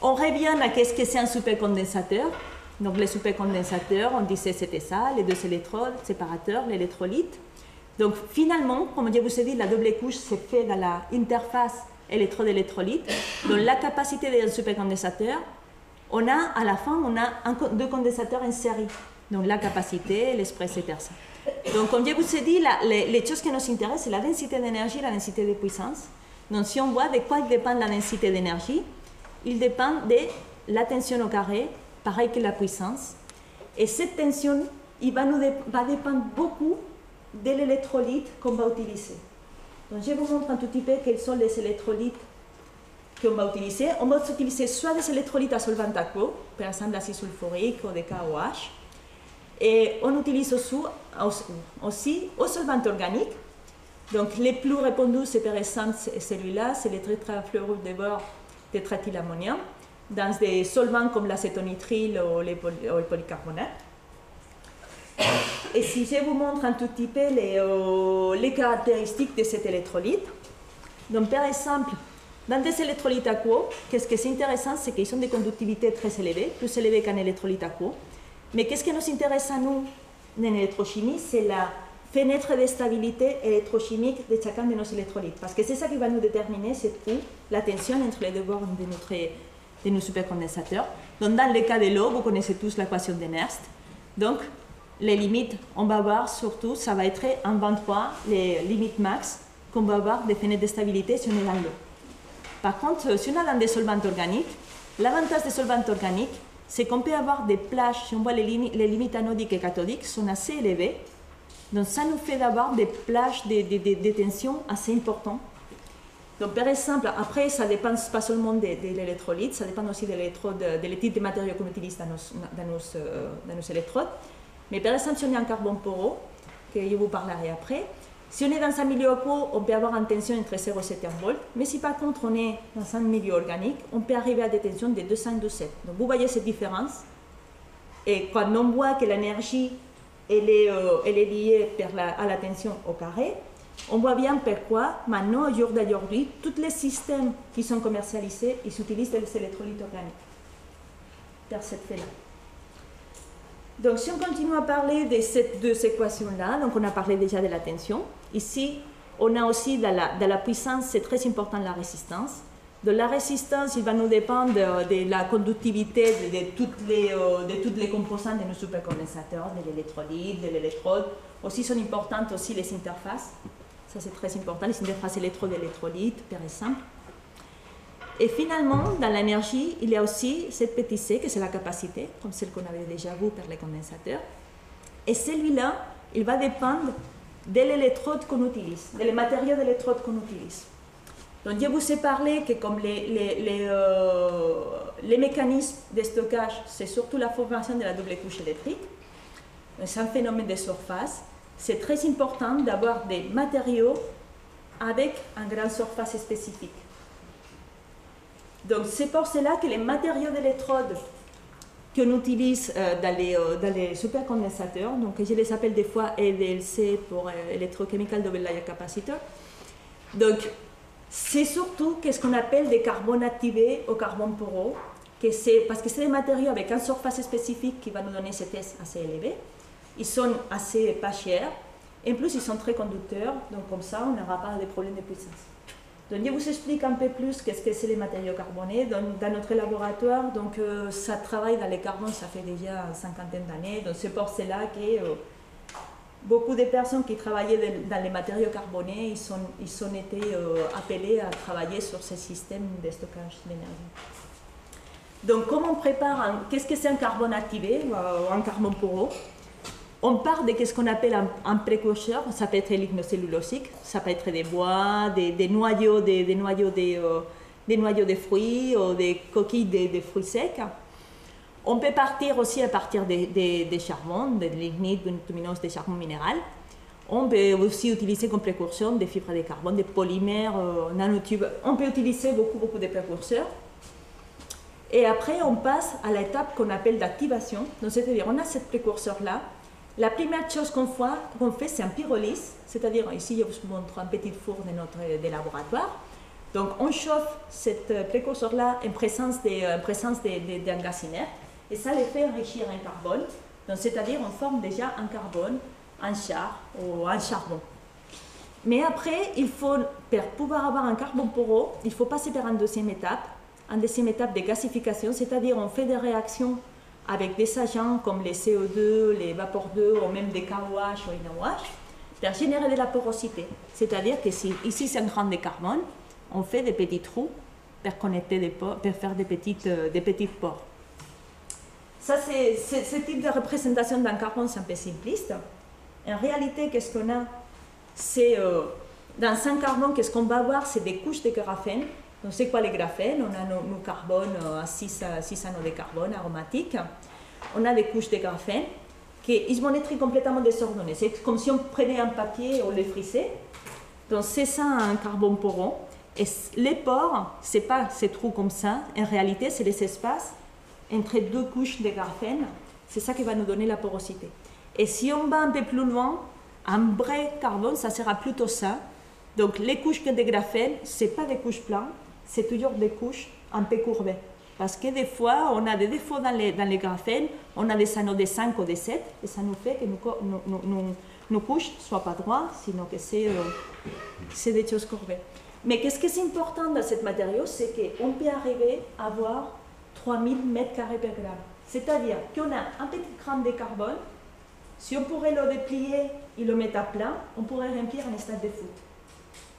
on revient à qu'est-ce que c'est un supercondensateur. Donc les supercondensateurs, on disait c'était ça, les deux électrodes, séparateurs, l'électrolyte. Donc finalement, comme je vous ai dit, la double couche se fait dans l'interface électrode-électrolyte. Donc la capacité d'un supercondensateur, on a à la fin, on a deux condensateurs en série. Donc la capacité, l'express et ça. Donc comme je vous ai dit, les choses qui nous intéressent, c'est la densité d'énergie et la densité de puissance. Donc si on voit de quoi dépend la densité d'énergie, il dépend de la tension au carré, pareil que la puissance. Et cette tension, il va dépendre beaucoup de l'électrolyte qu'on va utiliser. Donc je vous montre un tout petit peu quels sont les électrolytes qu'on va utiliser. On va utiliser soit des électrolytes à solvant aqueux, par exemple l'acide sulfurique ou des KOH, et on utilise aussi au solvant organique. Donc les plus répandus, c'est par exemple celui-là, c'est le tétrafluorure de bore tétraéthylammonium, dans des solvants comme l'acétonitrile ou le polycarbonate. Et si je vous montre un tout petit peu les caractéristiques de cet électrolyte, donc par exemple, dans des électrolytes aqueux, qu'est-ce qui est intéressant, c'est qu'ils ont des conductivités très élevées, plus élevées qu'un électrolyte aqueux. Mais qu'est-ce qui nous intéresse à nous en électrochimie, c'est la fenêtre de stabilité électrochimique de chacun de nos électrolytes. Parce que c'est ça qui va nous déterminer, c'est tout, la tension entre les deux bornes de nos supercondensateurs. Donc dans le cas de l'eau, vous connaissez tous l'équation de Nernst. Donc les limites, on va voir surtout, ça va être en 23, les limites max qu'on va avoir des fenêtres de stabilité si on est dans l'eau. Par contre, si on est dans des solvants organiques, l'avantage des solvants organiques, c'est qu'on peut avoir des plages, si on voit les limites anodiques et cathodiques, sont assez élevées. Donc ça nous fait d'avoir des plages de tension assez importantes. Donc par exemple, après ça dépend pas seulement de l'électrolyte, ça dépend aussi des types de matériaux qu'on utilise dans nos électrodes. Mais par exemple, si on est en carbone poreux, que je vous parlerai après, si on est dans un milieu aqueux, on peut avoir une tension entre 0 et 7 volts. Mais si par contre on est dans un milieu organique, on peut arriver à des tensions de 207. Donc vous voyez cette différence. Et quand on voit que l'énergie elle est liée à la tension au carré, on voit bien pourquoi, maintenant, au jour d'aujourd'hui, tous les systèmes qui sont commercialisés, ils utilisent des électrolytes organiques. Par cette fait-là. Donc, si on continue à parler de ces deux équations-là, donc on a parlé déjà de la tension. Ici, on a aussi de la puissance, c'est très important la résistance. De la résistance, il va nous dépendre de la conductivité de toutes les composantes de nos supercondensateurs, de l'électrolyte, de l'électrode. Aussi sont importantes aussi les interfaces. Ça, c'est très important, les interfaces électrode-électrolyte, par exemple. Et finalement, dans l'énergie, il y a aussi cette petite C, que c'est la capacité, comme celle qu'on avait déjà vue pour les condensateurs. Et celui-là, il va dépendre de l'électrode qu'on utilise, des matériaux d'électrode qu'on utilise. Donc, je vous ai parlé que comme les mécanismes de stockage, c'est surtout la formation de la double couche électrique. C'est un phénomène de surface. C'est très important d'avoir des matériaux avec une grande surface spécifique. Donc, c'est pour cela que les matériaux d'électrode qu'on utilise dans les supercondensateurs, donc je les appelle des fois EDLC pour Electrochemical Double Layer Capacitor. Donc, c'est surtout ce qu'on appelle des carbones activés au carbone poreux, parce que c'est des matériaux avec une surface spécifique qui va nous donner cet S assez élevé. Ils sont assez pas chers, et en plus ils sont très conducteurs, donc comme ça on n'aura pas de problème de puissance. Donc je vous explique un peu plus qu'est-ce que c'est les matériaux carbonés. Dans notre laboratoire, donc, ça travaille dans les carbones, ça fait déjà une cinquantaine d'années, donc c'est pour cela que beaucoup de personnes qui travaillaient dans les matériaux carbonés, ils ont été appelés à travailler sur ces systèmes de stockage d'énergie. Donc, comment on prépare, qu'est-ce que c'est un carbone activé ou un carbone poreux? On part de ce qu'on appelle un précurseur, ça peut être lignocellulosique, ça peut être des bois, des noyaux des noyaux de fruits ou des coquilles de fruits secs. On peut partir aussi à partir des charbons, des lignites bitumineuses, des charbons minéraux. On peut aussi utiliser comme précurseur des fibres de carbone, des polymères, nanotubes. On peut utiliser beaucoup de précurseurs. Et après, on passe à l'étape qu'on appelle d'activation. Donc, c'est-à-dire, on a cette précurseur-là. La première chose qu'on fait, c'est un pyrolyse. C'est-à-dire, ici, je vous montre un petit four de notre laboratoire. Donc, on chauffe cette précurseur-là en présence d'un gaz inerte. Et ça les fait enrichir en carbone. Donc, c'est-à-dire, on forme déjà un carbone, un char ou un charbon. Mais après, pour pouvoir avoir un carbone poreux, il faut passer par une deuxième étape de gasification, c'est-à-dire on fait des réactions avec des agents comme les CO2, les vapeurs d'eau ou même des KOH ou NaOH pour générer de la porosité. C'est-à-dire que ici c'est un grain de carbone, on fait des petits trous pour connecter des pores, pour faire des petites pores. Ça, ce type de représentation d'un carbone, c'est un peu simpliste. En réalité, qu'est-ce qu'on a? Dans un carbone, qu'est-ce qu'on va avoir? C'est des couches de graphène. Donc, c'est quoi les graphènes? On a nos carbones à 6 anneaux de carbone aromatiques. On a des couches de graphène qui vont être complètement désordonnées. C'est comme si on prenait un papier et on les frisait. Donc, c'est ça un carbone poreux. Et les pores, ce n'est pas ces trous comme ça. En réalité, c'est les espaces entre deux couches de graphène. C'est ça qui va nous donner la porosité. Et si on va un peu plus loin, un vrai carbone, ça sera plutôt ça. Donc, les couches de graphène, ce n'est pas des couches planes, c'est toujours des couches un peu courbées. Parce que des fois, on a des défauts dans les graphènes, on a des anneaux de 5 ou de 7, et ça nous fait que nos couches ne soient pas droites, sinon que c'est des choses courbées. Mais qu'est-ce qui est important dans ce matériau, c'est qu'on peut arriver à avoir 3000 mètres carrés par gramme. C'est-à-dire qu'on a un petit gramme de carbone, si on pourrait le déplier et le mettre à plat, on pourrait remplir un stade de foot.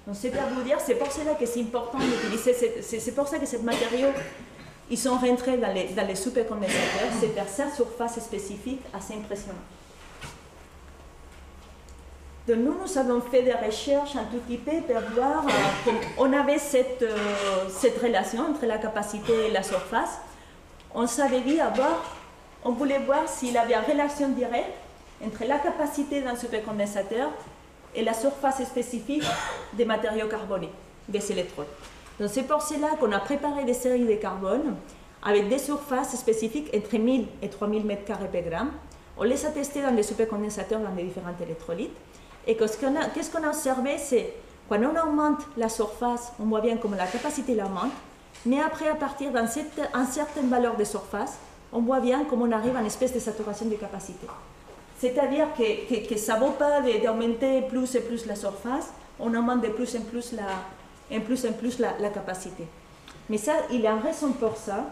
Donc c'est pour vous dire, c'est pour cela que c'est important d'utiliser, c'est pour ça que ces matériaux, ils sont rentrés dans les supercondensateurs, c'est pour cette surface spécifique assez impressionnante. Donc nous avons fait des recherches un tout petit peu pour voir, on avait cette relation entre la capacité et la surface. On s'avait dit on voulait voir s'il y avait une relation directe entre la capacité d'un supercondensateur et la surface spécifique des matériaux carbonés, des électrodes. Donc c'est pour cela qu'on a préparé des séries de carbone avec des surfaces spécifiques entre 1000 et 3000 mètres carrés par gramme. On les a testés dans les supercondensateurs dans les différents électrolytes. Et qu'est-ce qu'on a observé, c'est quand on augmente la surface, on voit bien comme la capacité augmente, mais après, à partir d'une certaine valeur de surface, on voit bien comme on arrive à une espèce de saturation de capacité. C'est-à-dire que ça ne vaut pas d'augmenter plus et plus la surface, on augmente de plus en plus la capacité. Mais ça, il y a une raison pour ça,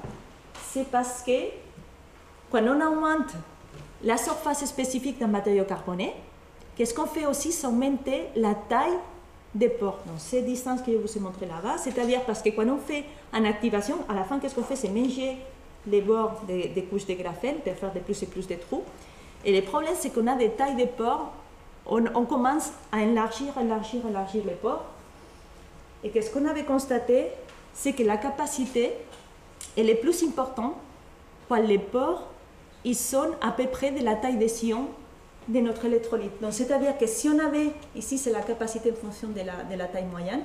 c'est parce que quand on augmente la surface spécifique d'un matériau carboné, qu'est-ce qu'on fait aussi, c'est augmenter la taille des pores. Donc, ces distances que je vous ai montrées là-bas, c'est-à-dire parce que quand on fait une activation, à la fin, qu'est-ce qu'on fait, c'est mélanger les bords des couches de graphène pour faire de plus et plus de trous. Et le problème, c'est qu'on a des tailles de pores, on commence à élargir les pores. Et qu'est-ce qu'on avait constaté, c'est que la capacité, elle est plus importante quand les pores, ils sont à peu près de la taille des sillons de notre électrolyte. Donc, c'est-à-dire que si on avait, ici c'est la capacité en fonction de la taille moyenne,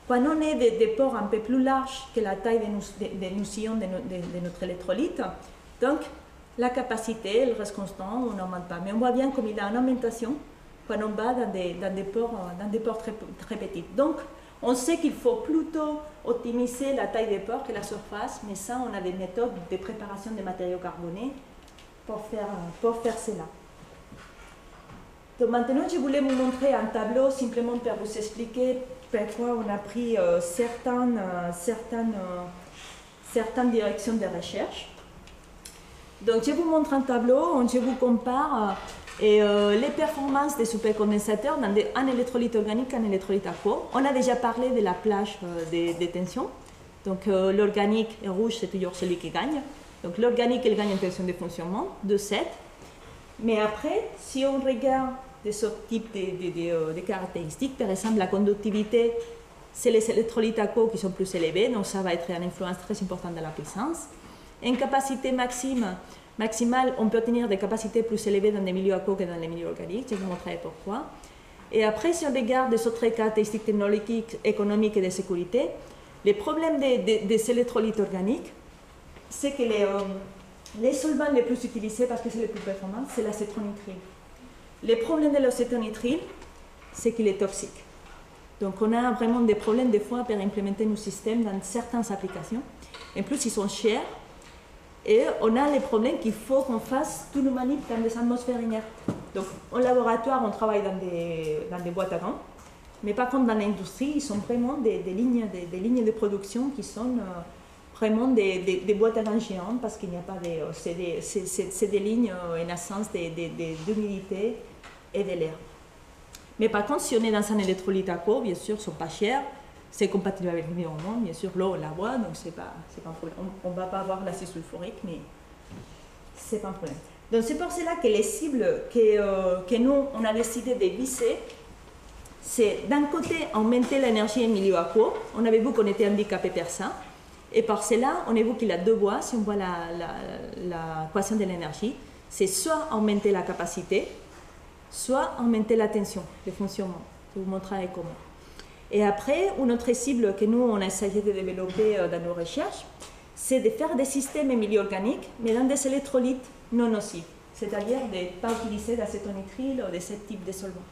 quand on est des pores un peu plus larges que la taille de nos sillons de notre électrolyte, donc la capacité, elle reste constante, on n'augmente pas. Mais on voit bien comme il y a une augmentation quand on va dans des pores très petits. Donc, on sait qu'il faut plutôt optimiser la taille des pores que la surface, mais ça, on a des méthodes de préparation des matériaux carbonés pour faire cela. Donc maintenant, je voulais vous montrer un tableau simplement pour vous expliquer pourquoi on a pris certaines directions de recherche. Donc, je vous montre un tableau où je vous compare les performances des supercondensateurs dans un électrolyte organique et un électrolyte aqueux. On a déjà parlé de la plage de tension. Donc, l'organique rouge, c'est toujours celui qui gagne. Donc, l'organique, il gagne en tension de fonctionnement de 7. Mais après, si on regarde de ce type de caractéristiques, par exemple la conductivité c'est les électrolytes aqueux qui sont plus élevés, donc ça va être une influence très importante dans la puissance. En capacité maximale, on peut obtenir des capacités plus élevées dans des milieux aqueux que dans les milieux organiques, je vais vous montrer pourquoi. Et après, si on regarde les autres caractéristiques technologiques, économiques et de sécurité, les problèmes des électrolytes organiques, c'est que les solvants les plus utilisés, parce que c'est les plus performants, c'est l'acétonitrile. Les problèmes de l'acétonitrile, c'est qu'il est toxique. Donc on a vraiment des problèmes des fois pour implémenter nos systèmes dans certaines applications. En plus, ils sont chers. Et on a les problèmes qu'il faut qu'on fasse tout le manip dans des atmosphères inertes. Donc, au laboratoire, on travaille dans des boîtes à gants. Mais par contre, dans l'industrie, ils sont vraiment des lignes de production qui sont vraiment des boîtes à gants géantes parce qu'il n'y a pas de... C'est des lignes en essence d'humidité et de l'air. Mais par contre, si on est dans un électrolyte aqueux, bien sûr, ils ne sont pas chers. C'est compatible avec l'environnement, bien sûr, l'eau, la boit, donc c'est pas un problème. On ne va pas avoir l'acide sulfurique, mais c'est pas un problème. Donc c'est pour cela que les cibles que nous, on a décidé de viser, c'est d'un côté augmenter l'énergie en milieu aqueux. On avait vu qu'on était handicapé par ça. Et par cela, on a vu qu'il a deux voies, si on voit l'équation de l'énergie. C'est soit augmenter la capacité, soit augmenter la tension, le fonctionnement. Je vous montrerai comment. Et après, une autre cible que nous, on a essayé de développer dans nos recherches, c'est de faire des systèmes en milieu organique, mais dans des électrolytes non nocifs, c'est-à-dire de ne pas utiliser d'acétonitrile ou de ce type de solvant.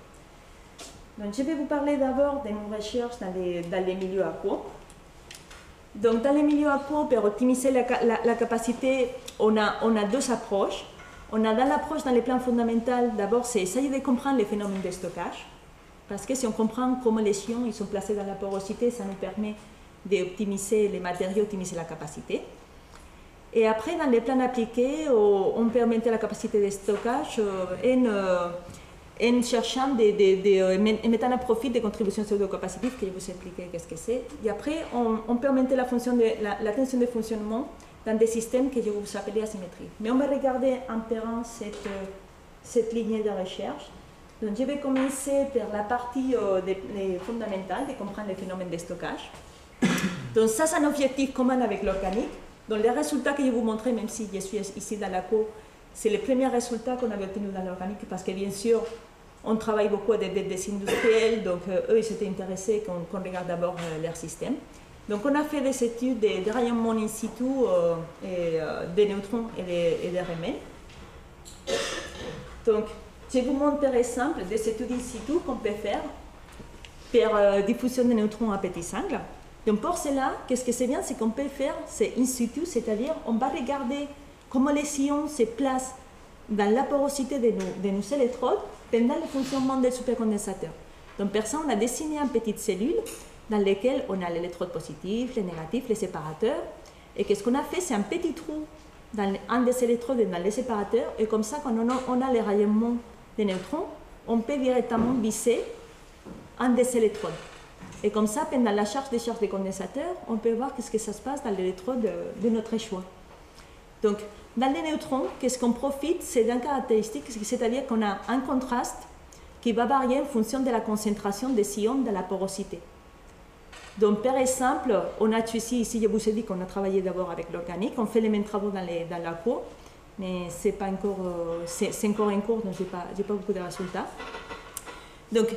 Donc, je vais vous parler d'abord de nos recherches dans les milieux aqueux. Donc, dans les milieux aqueux, pour optimiser la capacité, on a deux approches. On a dans l'approche dans les plans fondamentaux, d'abord, c'est essayer de comprendre les phénomènes de stockage. Parce que si on comprend comment les ions ils sont placés dans la porosité, ça nous permet d'optimiser les matériaux, optimiser la capacité. Et après, dans les plans appliqués, on peut augmenter la capacité de stockage en cherchant, en mettant à profit des contributions pseudo-capacitives que je vous ai expliqué qu'est-ce que c'est. Et après, on peut augmenter la tension de fonctionnement dans des systèmes que je vous appelais asymétriques. Mais on va regarder en terrain cette ligne de recherche. Donc, je vais commencer par la partie fondamentale de comprendre les phénomènes de stockage. Donc, ça, c'est un objectif commun avec l'organique. Donc, les résultats que je vous montrer, même si je suis ici dans la co, c'est les premiers résultats qu'on avait obtenus dans l'organique, parce que bien sûr, on travaille beaucoup avec des industriels, donc eux, ils s'étaient intéressés qu'on regarde d'abord leur système. Donc, on a fait des études de rayonnement in situ, des neutrons et des remèdes. Donc, je vous montre par exemple des études in situ qu'on peut faire par diffusion de neutrons à petits angles. Donc pour cela, qu'est-ce que c'est bien, c'est qu'on peut faire, c'est in situ, c'est-à-dire on va regarder comment les ions se placent dans la porosité de nos électrodes pendant le fonctionnement des supercondensateurs. Donc pour ça, on a dessiné une petite cellule dans laquelle on a l'électrode positif, les négatifs, les séparateurs. Et qu'est-ce qu'on a fait, c'est un petit trou dans un des électrodes et dans les séparateurs. Et comme ça, quand on a les rayonnements des neutrons, on peut directement viser un des électrodes. Et comme ça, pendant la décharge des condensateurs, on peut voir qu'est-ce que ça se passe dans l'électrode de notre choix. Donc, dans les neutrons, qu'est-ce qu'on profite, c'est d'une caractéristique, c'est-à-dire qu'on a un contraste qui va varier en fonction de la concentration des ions dans la porosité. Donc, par exemple, on a ici, je vous ai dit qu'on a travaillé d'abord avec l'organique, on fait les mêmes travaux dans la co, mais c'est pas encore, c'est encore en cours, donc j'ai pas beaucoup de résultats. Donc,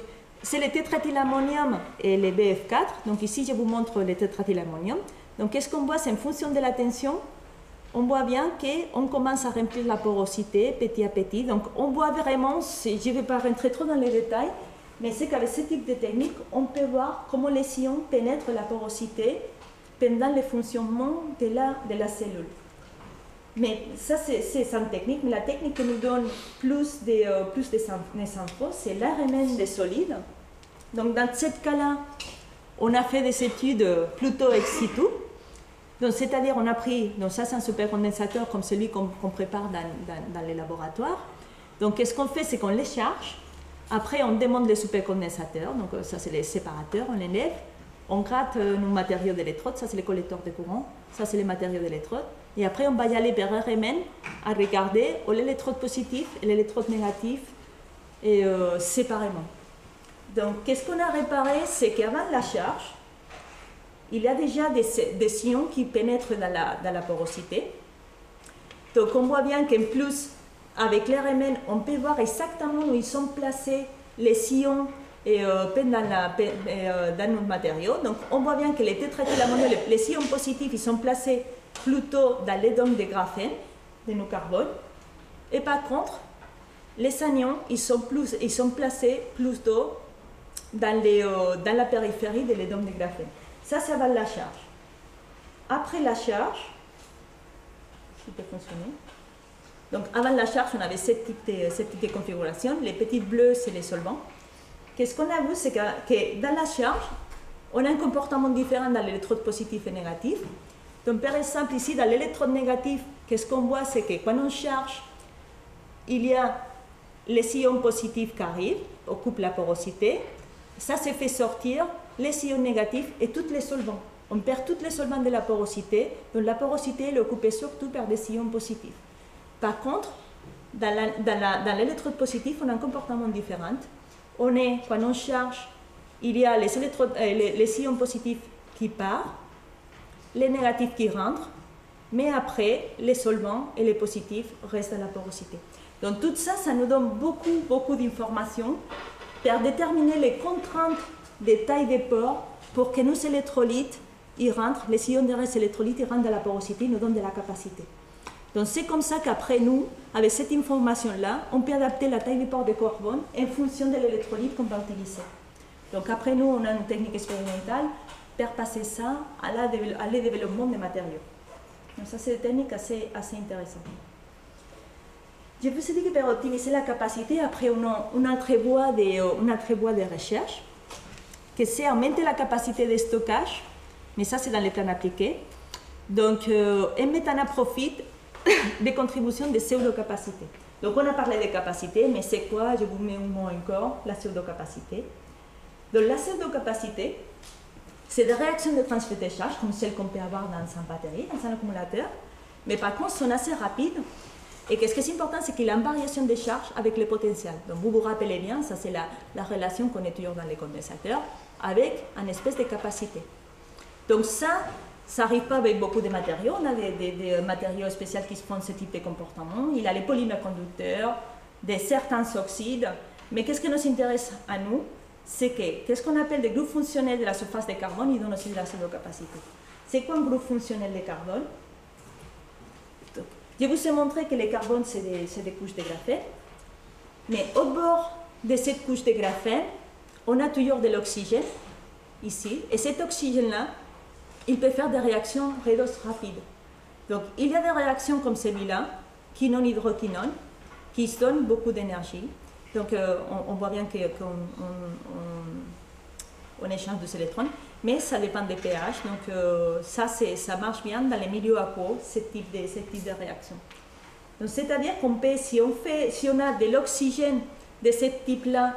c'est le tétraéthylammonium et le BF4. Donc ici, je vous montre le tétraéthylammonium. Donc, qu'est-ce qu'on voit? C'est en fonction de la tension. On voit bien qu'on commence à remplir la porosité petit à petit. Donc, on voit vraiment, je ne vais pas rentrer trop dans les détails, mais c'est qu'avec ce type de technique, on peut voir comment les ions pénètrent la porosité pendant le fonctionnement de la cellule. Mais ça, c'est une technique, mais la technique qui nous donne plus d'infos, c'est l'ARMN des solides. Donc, dans ce cas-là, on a fait des études plutôt ex situ. Donc, c'est-à-dire, on a pris, donc ça, c'est un supercondensateur comme celui qu'on prépare dans les laboratoires. Donc, qu'est-ce qu'on fait, c'est qu'on les charge. Après, on démonte les supercondensateurs. Donc, ça, c'est les séparateurs, on les lève. On gratte nos matériaux d'électrodes, ça, c'est les collecteurs de courant. Ça, c'est les matériaux d'électrodes. Et après, on va y aller vers RMN à regarder l'électrode positif et l'électrode négatif séparément. Donc, qu'est-ce qu'on a réparé? C'est qu'avant la charge, il y a déjà des ions qui pénètrent dans la porosité. Donc on voit bien qu'en plus, avec l'RMN, on peut voir exactement où ils sont placés les ions dans notre matériau. Donc on voit bien que les tétraéthylammoniaux, les ions positifs, ils sont placés plutôt dans les dômes de graphène, de nos carbones. Et par contre, les anions, ils sont placés plutôt dans la périphérie des dômes de graphène. Ça va la charge. Après la charge, ça peut fonctionner. Donc avant la charge, on avait ce type de configuration. Les petites bleues, c'est les solvants. Qu'est-ce qu'on a vu, c'est que dans la charge, on a un comportement différent dans l'électrode positif et négatif. Donc par exemple, ici, dans l'électrode négatif, qu'est-ce qu'on voit, c'est que quand on charge, il y a les ions positifs qui arrivent, occupent la porosité. Ça se fait sortir les ions négatifs et tous les solvants. On perd tous les solvants de la porosité, donc la porosité est occupée surtout par des ions positifs. Par contre, dans l'électrode positive, on a un comportement différent. Quand on charge, il y a les ions positifs qui partent, les négatifs qui rentrent, mais après, les solvants et les positifs restent à la porosité. Donc tout ça, ça nous donne beaucoup d'informations pour déterminer les contraintes des tailles des pores pour que nos électrolytes ils rentrent, les ions de ces électrolytes ils rentrent dans la porosité, ils nous donnent de la capacité. Donc c'est comme ça qu'après nous, avec cette information-là, on peut adapter la taille des pores de carbone en fonction de l'électrolyte qu'on va utiliser. Donc après nous, on a une technique expérimentale pour passer ça à le développement des matériaux. Donc ça, c'est une technique assez intéressante. Je vous ai dit que pour optimiser la capacité, après on a un autre voie de recherche, que c'est augmenter la capacité de stockage, mais ça c'est dans les plans appliqués. Donc, Metana profite des contributions de pseudo-capacité. Donc on a parlé de capacité, mais c'est quoi? Je vous mets un mot encore, la pseudo-capacité. Donc la pseudo-capacité, c'est des réactions de transfert de charge, comme celles qu'on peut avoir dans une batterie, dans un accumulateur, mais par contre sont assez rapides. Et ce qui est important, c'est qu'il y a une variation de charge avec le potentiel. Donc vous vous rappelez bien, ça c'est la relation qu'on est toujours dans les condensateurs, avec une espèce de capacité. Donc ça n'arrive pas avec beaucoup de matériaux. On a des matériaux spéciaux qui font ce type de comportement. Il y a les polymères conducteurs, certains oxydes. Mais qu'est-ce qui nous intéresse à nous? C'est qu'est-ce qu'on appelle des groupes fonctionnels de la surface de carbone, ils donnent aussi de la pseudo-capacité. C'est quoi un groupe fonctionnel de carbone? Je vous ai montré que le carbone, c'est des couches de graphène. Mais au bord de cette couche de graphène, on a toujours de l'oxygène, ici. Et cet oxygène-là, il peut faire des réactions redox rapides. Donc, il y a des réactions comme celui-là, quinone-hydroquinone, qui se donnent beaucoup d'énergie. Donc, on voit bien qu'on échange des électrons, mais ça dépend des pH. Donc, ça marche bien dans les milieux aqueux, ce type de réaction. Donc, c'est-à-dire qu'on peut, si on a de l'oxygène de ce type-là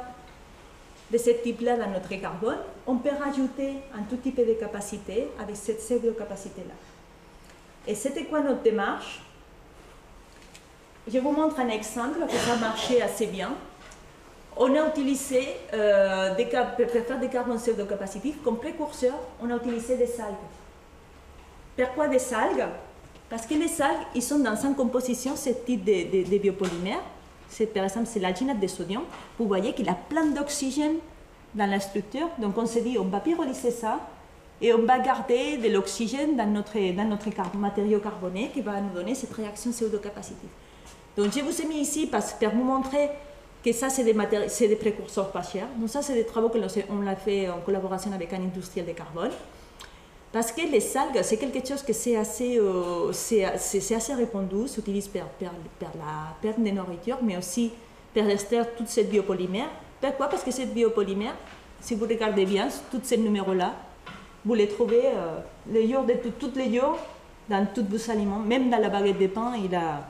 dans notre carbone, on peut rajouter un tout petit peu de capacité avec cette pseudo-capacité-là. Et c'était quoi notre démarche? Je vous montre un exemple que ça marchait assez bien. On a utilisé, pour faire des carbones pseudo-capacitifs, comme précurseur, on a utilisé des algues. Pourquoi des algues? Parce que les algues, ils sont dans une composition, ce type de biopolymères. Par exemple, c'est l'alginate de sodium. Vous voyez qu'il a plein d'oxygène dans la structure. Donc on s'est dit, on va pyrolyser ça et on va garder de l'oxygène dans notre matériau carboné qui va nous donner cette réaction pseudo-capacitive. Donc je vous ai mis ici pour vous montrer que ça, c'est des précurseurs pas chers. Donc ça, c'est des travaux qu'on a fait en collaboration avec un industriel de carbone. Parce que les algues, c'est quelque chose que c'est assez répandu, s'utilise pour la perte de nourriture, mais aussi pour extraire toute cette biopolymère. Pourquoi? Parce que cette biopolymère, si vous regardez bien, tous ces numéros-là, vous les trouvez, toutes les iode dans tous vos aliments, même dans la baguette de pain, il a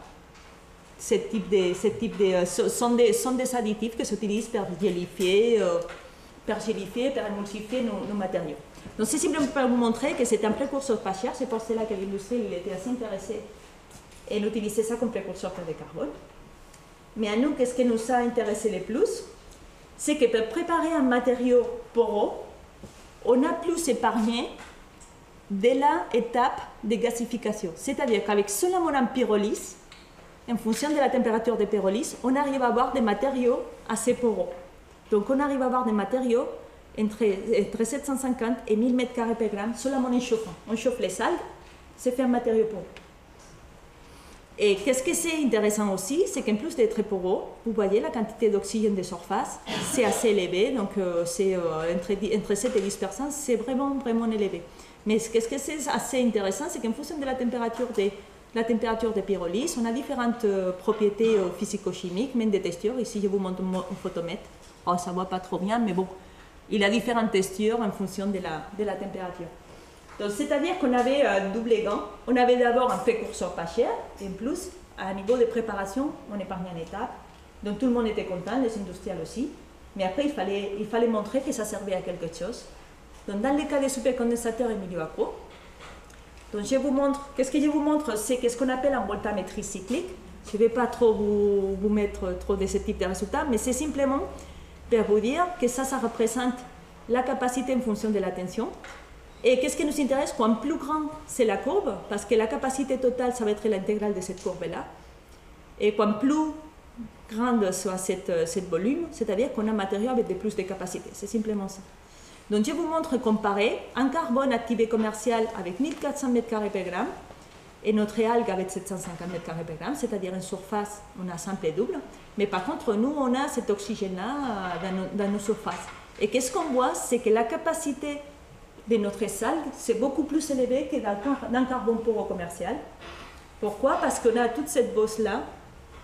sont des additifs qui s'utilisent pour gélifier, pour émulsifier nos matériaux. Donc c'est simplement pour vous montrer que c'est un précurseur pas cher, c'est pour cela que l'industrie était assez intéressée et utilisait ça comme précurseur de carbone. Mais à nous, qu'est-ce qui nous a intéressé le plus? C'est que pour préparer un matériau poreux, on a plus épargné de l'étape de gasification. C'est-à-dire qu'avec seulement un pyrolyse, en fonction de la température de pyrolyse, on arrive à avoir des matériaux assez poreux. Donc on arrive à avoir des matériaux entre 750 et 1000 m² par gramme seulement en chauffant. On chauffe les algues, c'est fait un matériau poreux. Et qu'est-ce que c'est intéressant aussi, c'est qu'en plus d'être poreux, vous voyez la quantité d'oxygène de surface, c'est assez élevé, donc c'est entre 7 et 10%, c'est vraiment, vraiment élevé. Mais qu'est-ce que c'est assez intéressant, c'est qu'en fonction de la température des pyrolyses, on a différentes propriétés physico-chimiques, même des textures. Ici, je vous montre un photomètre. Oh, ça ne voit pas trop bien, mais bon, il a différentes textures en fonction de la température. Donc, c'est-à-dire qu'on avait un double gant. On avait d'abord un précurseur pas cher, et en plus, à un niveau de préparation, on épargnait une étape. Donc, tout le monde était content, les industriels aussi. Mais après, il fallait montrer que ça servait à quelque chose. Donc, dans le cas des supercondensateurs et milieu aqueux, donc je vous montre, qu'est-ce que je vous montre, c'est ce qu'on appelle en voltammétrie cyclique. Je ne vais pas trop vous mettre trop de ce type de résultats, mais c'est simplement pour vous dire que ça représente la capacité en fonction de la tension. Et qu'est-ce qui nous intéresse? Quand plus grand c'est la courbe, parce que la capacité totale, ça va être l'intégrale de cette courbe-là. Et quand plus grande soit cette volume, c'est-à-dire qu'on a un matériau avec plus de capacité. C'est simplement ça. Donc je vous montre comparer un carbone activé commercial avec 1400 m² par gramme et notre algue avec 750 m² par gramme, c'est-à-dire en surface, on a simple et double. Mais par contre, nous, on a cet oxygène-là dans nos surfaces. Et qu'est-ce qu'on voit? C'est que la capacité de notre algue, c'est beaucoup plus élevé que dans carbone poreux commercial. Pourquoi? Parce qu'on a toute cette bosse-là,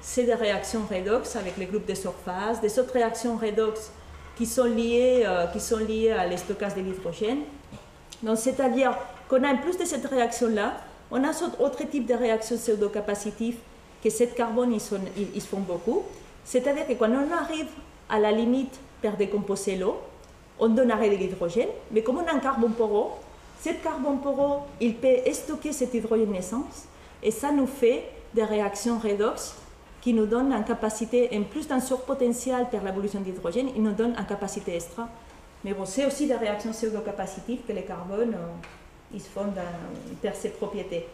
c'est des réactions redox avec les groupes de surface, des autres réactions redox qui sont liées à l'estockage de l'hydrogène. Donc, c'est-à-dire qu'on a en plus de cette réaction-là, on a autre type de réactions pseudo-capacitives que cette carbone, ils font beaucoup. C'est-à-dire que quand on arrive à la limite pour décomposer l'eau, on donne arrêt de l'hydrogène, mais comme on a un carbone poreux, cet carbone poreux, il peut stocker cet hydrogène essence, et ça nous fait des réactions redox qui nous donnent une capacité, en plus d'un surpotentiel pour l'évolution d'hydrogène, il nous donne une capacité extra. Mais bon, c'est aussi des réactions pseudo-capacitives que les carbones ils se font par ces propriétés.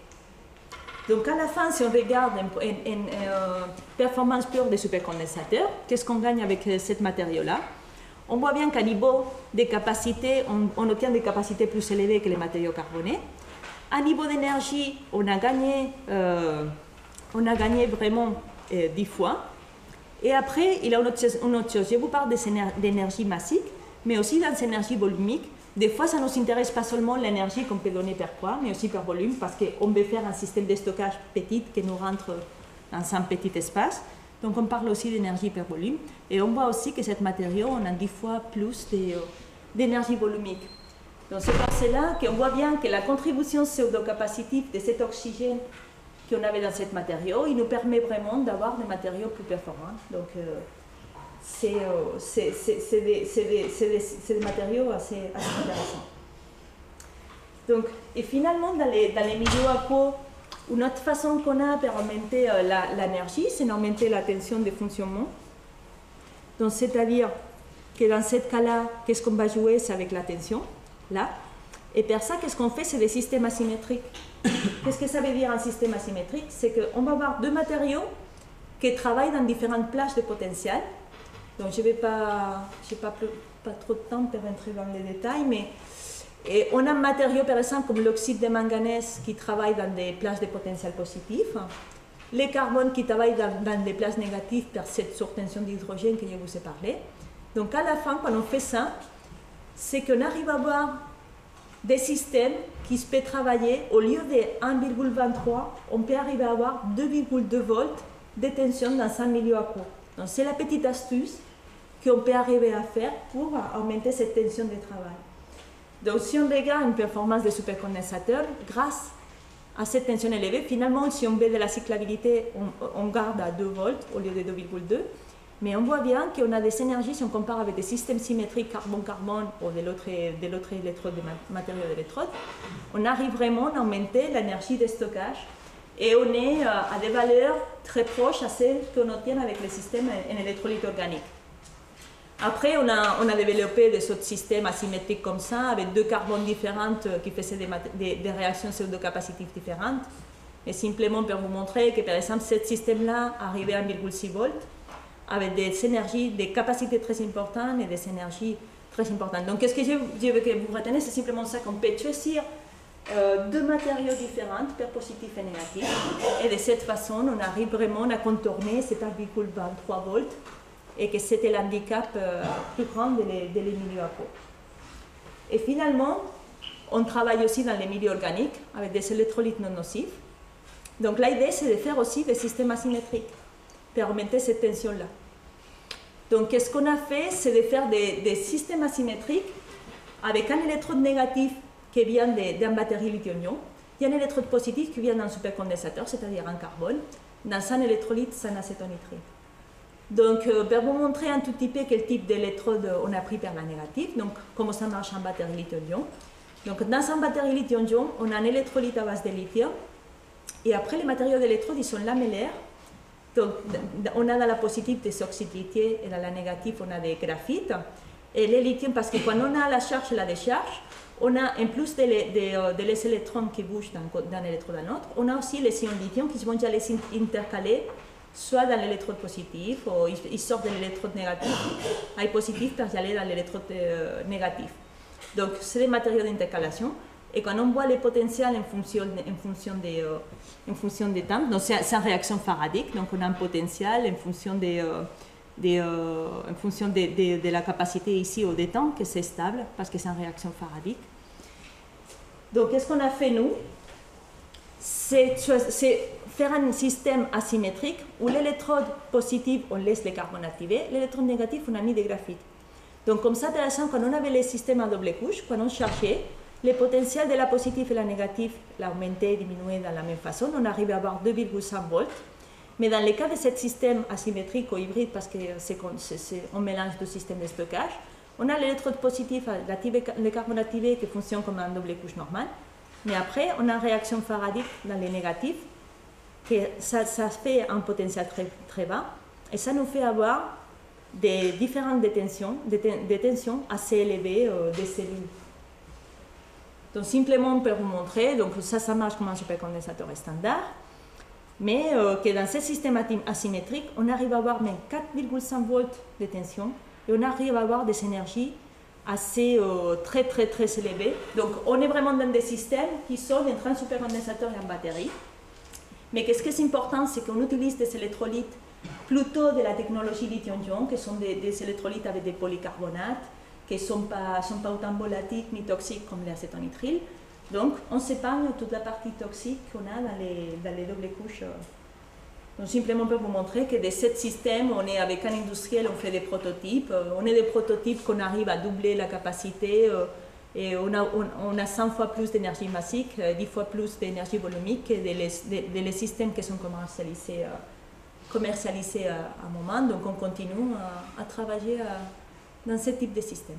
Donc à la fin, si on regarde une performance pure des supercondensateurs, qu'est-ce qu'on gagne avec ce matériau-là? On voit bien qu'à niveau des capacités, on obtient des capacités plus élevées que les matériaux carbonés. À niveau d'énergie, on a gagné vraiment 10 fois. Et après, il y a une autre chose. Je vous parle d'énergie massique, mais aussi dans l'énergie volumique. Des fois, ça ne nous intéresse pas seulement l'énergie qu'on peut donner par poids, mais aussi par volume, parce qu'on veut faire un système de stockage petit qui nous rentre dans un petit espace. Donc, on parle aussi d'énergie par volume. Et on voit aussi que ce matériau, on a 10 fois plus d'énergie volumique. Donc, c'est par cela qu'on voit bien que la contribution pseudo-capacitive de cet oxygène qu'on avait dans ce matériau, il nous permet vraiment d'avoir des matériaux plus performants. Donc, c'est des matériaux assez intéressants. Donc, et finalement, dans les milieux aqueux, une autre façon qu'on a pour augmenter l'énergie, c'est d'augmenter la tension de fonctionnement. Donc, c'est-à-dire que dans ce cas-là, qu'est-ce qu'on va jouer? C'est avec la tension, là. Et pour ça, qu'est-ce qu'on fait? C'est des systèmes asymétriques. Qu'est-ce que ça veut dire un système asymétrique? C'est qu'on va avoir deux matériaux qui travaillent dans différentes plages de potentiel. Donc, je n'ai pas trop de temps pour rentrer dans les détails, mais on a un matériau, par exemple, comme l'oxyde de manganèse qui travaille dans des plages de potentiel positif, les carbones qui travaillent dans des plages négatives pour cette surtension d'hydrogène que je vous ai parlé. Donc, à la fin, quand on fait ça, c'est qu'on arrive à avoir des systèmes qui se peuvent travailler, au lieu de 1,23, on peut arriver à avoir 2,2 volts de tension dans un milieu aqueux. Donc, c'est la petite astuce qu'on peut arriver à faire pour augmenter cette tension de travail. Donc, si on regarde une performance des supercondensateurs, grâce à cette tension élevée, finalement, si on veut de la cyclabilité, on garde à 2 volts au lieu de 2,2. Mais on voit bien qu'on a des énergies, si on compare avec des systèmes symétriques carbone-carbone ou de l'autre électrode, de matériaux d'électrode, on arrive vraiment à augmenter l'énergie de stockage et on est à des valeurs très proches à celles qu'on obtient avec les systèmes en électrolyte organique. Après, on a développé des autres systèmes asymétriques comme ça, avec deux carbones différentes qui faisaient des réactions pseudo-capacitives différentes. Et simplement pour vous montrer que, par exemple, ce système-là arrivait à 1,6 volts, avec des énergies, des capacités très importantes et des énergies très importantes. Donc, ce que je veux que vous retenez, c'est simplement ça qu'on peut choisir deux matériaux différents, per positif et négatif. Et de cette façon, on arrive vraiment à contourner cet 1,23 volts et que c'était l'handicap plus grand des milieux aqueux. Et finalement, on travaille aussi dans les milieux organiques avec des électrolytes non nocifs. Donc l'idée, c'est de faire aussi des systèmes asymétriques pour augmenter cette tension-là. Donc ce qu'on a fait, c'est de faire des systèmes asymétriques avec un électrode négatif qui vient d'une batterie lithium-ion et un électrode positif qui vient d'un supercondensateur, c'est-à-dire un carbone, dans un électrolyte sans acétonitrile. Donc, pour vous montrer un tout petit peu quel type d'électrode on a pris par la négative, donc comment ça marche en batterie lithium-ion. Donc, dans une batterie lithium-ion, on a un électrolyte à base de lithium, et après, les matériaux d'électrode, ils sont lamellaires. Donc, on a dans la positive des oxydes lithium et dans la négative, on a des graphites. Et les lithium, parce que quand on a la charge et la décharge, on a, en plus des électrons qui bougent d'un électrode à l'autre, on a aussi les ions lithium qui vont déjà les intercaler soit dans l'électrode positif, ou ils sortent de l'électrode négatif, à positif pour y aller dans l'électrode négatif. Donc, c'est des matériaux d'intercalation. Et quand on voit les potentiels en fonction des temps, donc c'est une réaction faradique, donc on a un potentiel en fonction de la capacité ici ou des temps, que c'est stable, parce que c'est une réaction faradique. Donc, qu'est-ce qu'on a fait nous? C'est faire un système asymétrique où l'électrode positif, on laisse les carbones activés, l'électrode négatif, on a mis des graphites. Donc, comme ça, par exemple, quand on avait les systèmes à double couche, quand on chargeait, les potentiels de la positive et la négative l'augmentaient et diminuaient de la même façon. On arrivait à avoir 2,5 volts. Mais dans le cas de ce système asymétrique ou hybride, parce qu'on mélange deux systèmes de stockage, on a l'électrode positif, le carbone activé qui fonctionne comme un double couche normal. Mais après, on a une réaction faradique dans les négatifs, que ça fait un potentiel très, très bas, et ça nous fait avoir des différentes tensions assez élevées des cellules. Donc simplement pour vous montrer, donc ça marche comme un supercondensateur standard, mais que dans ce système asymétrique, on arrive à avoir même 4,5 volts de tension, et on arrive à avoir des énergies assez très élevées. Donc on est vraiment dans des systèmes qui sont entre un supercondensateur et une batterie. Mais ce qui est important, c'est qu'on utilise des électrolytes plutôt de la technologie lithium-ion, qui sont des électrolytes avec des polycarbonates, qui ne sont pas autant volatiles ni toxiques comme l'acétonitrile. Donc on s'épargne toute la partie toxique qu'on a dans les doubles couches. Donc simplement pour vous montrer que de ce système, on est avec un industriel, on fait des prototypes. On est des prototypes qu'on arrive à doubler la capacité et on a 100 fois plus d'énergie massique, 10 fois plus d'énergie volumique que les systèmes qui sont commercialisés à un moment. Donc on continue à travailler dans ce type de système.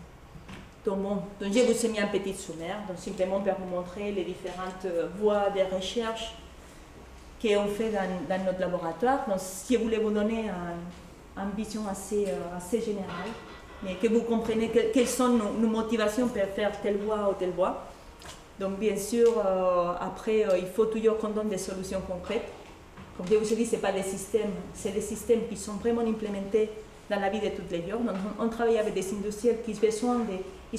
Donc, donc je vous ai mis un petit sommaire, donc simplement pour vous montrer les différentes voies de recherche qu'on fait dans notre laboratoire. Donc, si je voulais vous donner une vision assez générale, mais que vous compreniez quelles sont nos motivations pour faire telle voie ou telle voie. Donc, bien sûr, après, il faut toujours qu'on donne des solutions concrètes. Comme je vous ai dit, ce n'est pas des systèmes, c'est des systèmes qui sont vraiment implémentés dans la vie de tous les jours. Donc, on travaille avec des industriels qui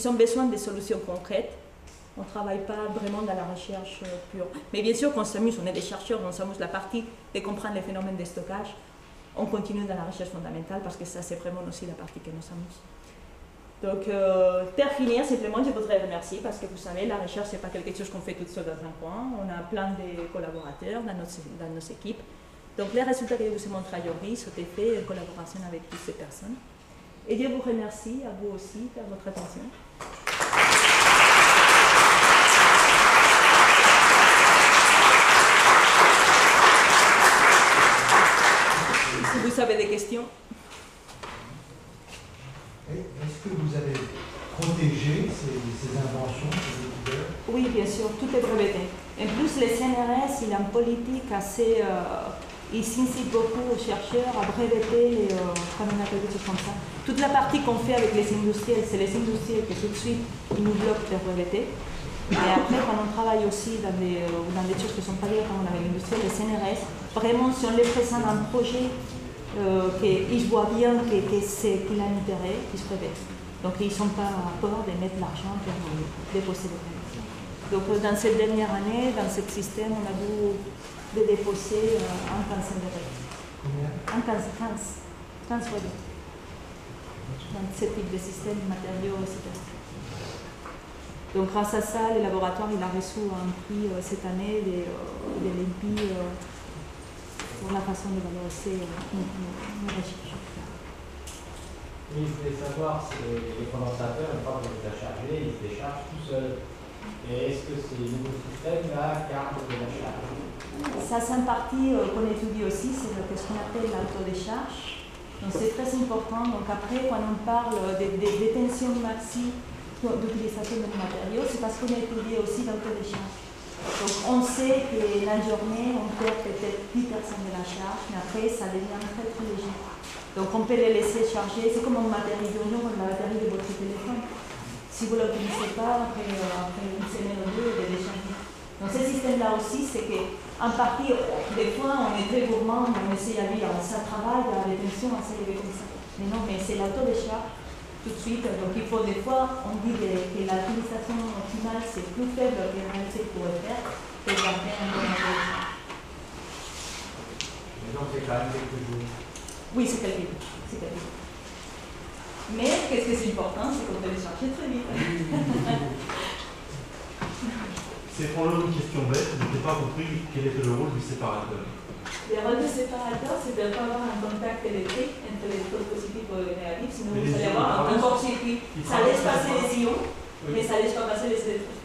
ont besoin de solutions concrètes. On ne travaille pas vraiment dans la recherche pure. Mais bien sûr qu'on s'amuse, on est des chercheurs, on s'amuse la partie de comprendre les phénomènes de stockage. On continue dans la recherche fondamentale parce que ça, c'est vraiment aussi la partie qui nous amuse. Donc, pour finir, simplement, je voudrais remercier parce que vous savez, la recherche, ce n'est pas quelque chose qu'on fait tout seul dans un coin. On a plein de collaborateurs dans nos équipes. Donc, les résultats que je vous ai montrés aujourd'hui sont faits en collaboration avec toutes ces personnes. Et je vous remercie, à vous aussi, pour votre attention. Si vous avez des questions. Est-ce que vous avez protégé ces inventions, ces découvertes? Oui, bien sûr, tout est breveté. En plus, le CNRS, il a une politique assez ils s'incitent beaucoup aux chercheurs à breveter, comme on appelle des choses comme ça. Toute la partie qu'on fait avec les industriels, c'est les industriels qui tout de suite nous bloquent de breveter. Et après, quand on travaille aussi dans des choses qui ne sont pas directement avec l'industrie, les CNRS, vraiment, si on les présente un projet qu'ils voient bien qu'il a un intérêt, ils se brevettent. Donc, ils ne sont pas peur de mettre l'argent pour déposer les brevets. Donc, dans cette dernière année, dans ce système, on a dû déposer un 15 brevets. Combien? Un 15 brevets. Dans ce type de système, matériaux, etc. Donc grâce à ça, le laboratoire il a reçu un prix cette année de l'INPI pour la façon de valoriser nos recherches. Oui, je voulais savoir si les condensateurs, une fois qu'on les a chargés, ils se déchargent tout seuls. Et est-ce que ces nouveaux systèmes-là gardent de la charge? Ça, c'est une partie qu'on étudie aussi, c'est ce qu'on appelle l'autodécharge. Donc c'est très important. Donc après, quand on parle des tensions maxi d'utilisation de matériaux, c'est parce qu'on a étudié aussi l'autodécharge. Donc on sait que la journée, on perd peut-être 10% de la charge, mais après, ça devient très très léger. Donc on peut les laisser charger, c'est comme une batterie d'union, comme la batterie de votre téléphone. Si vous ne l'utilisez pas, après une semaine ou deux, vous devez décharger. Donc ce système-là aussi, c'est qu'en partie, des fois, on est très gourmand, on essaie à dire, ça travaille, il y a des tensions, on s'élève comme ça. Mais non, mais c'est l'autodécharge. Tout de suite, donc il faut des fois, on dit que l'utilisation optimale c'est plus faible que la réalité pourrait faire, que garder un bon autodécharge. Mais donc c'est quand même quelques jours. Oui, c'est quelques jours. Mais qu'est-ce que c'est important, c'est qu'on peut les chercher très vite. C'est probablement une question bête, je n'ai pas compris quel était le rôle du séparateur. Le rôle du séparateur, c'est de ne pas avoir un contact électrique entre les taux positifs et négatifs, sinon vous allez avoir un court-circuit. Ça laisse passer les ions, mais ça ne laisse pas passer les électrons.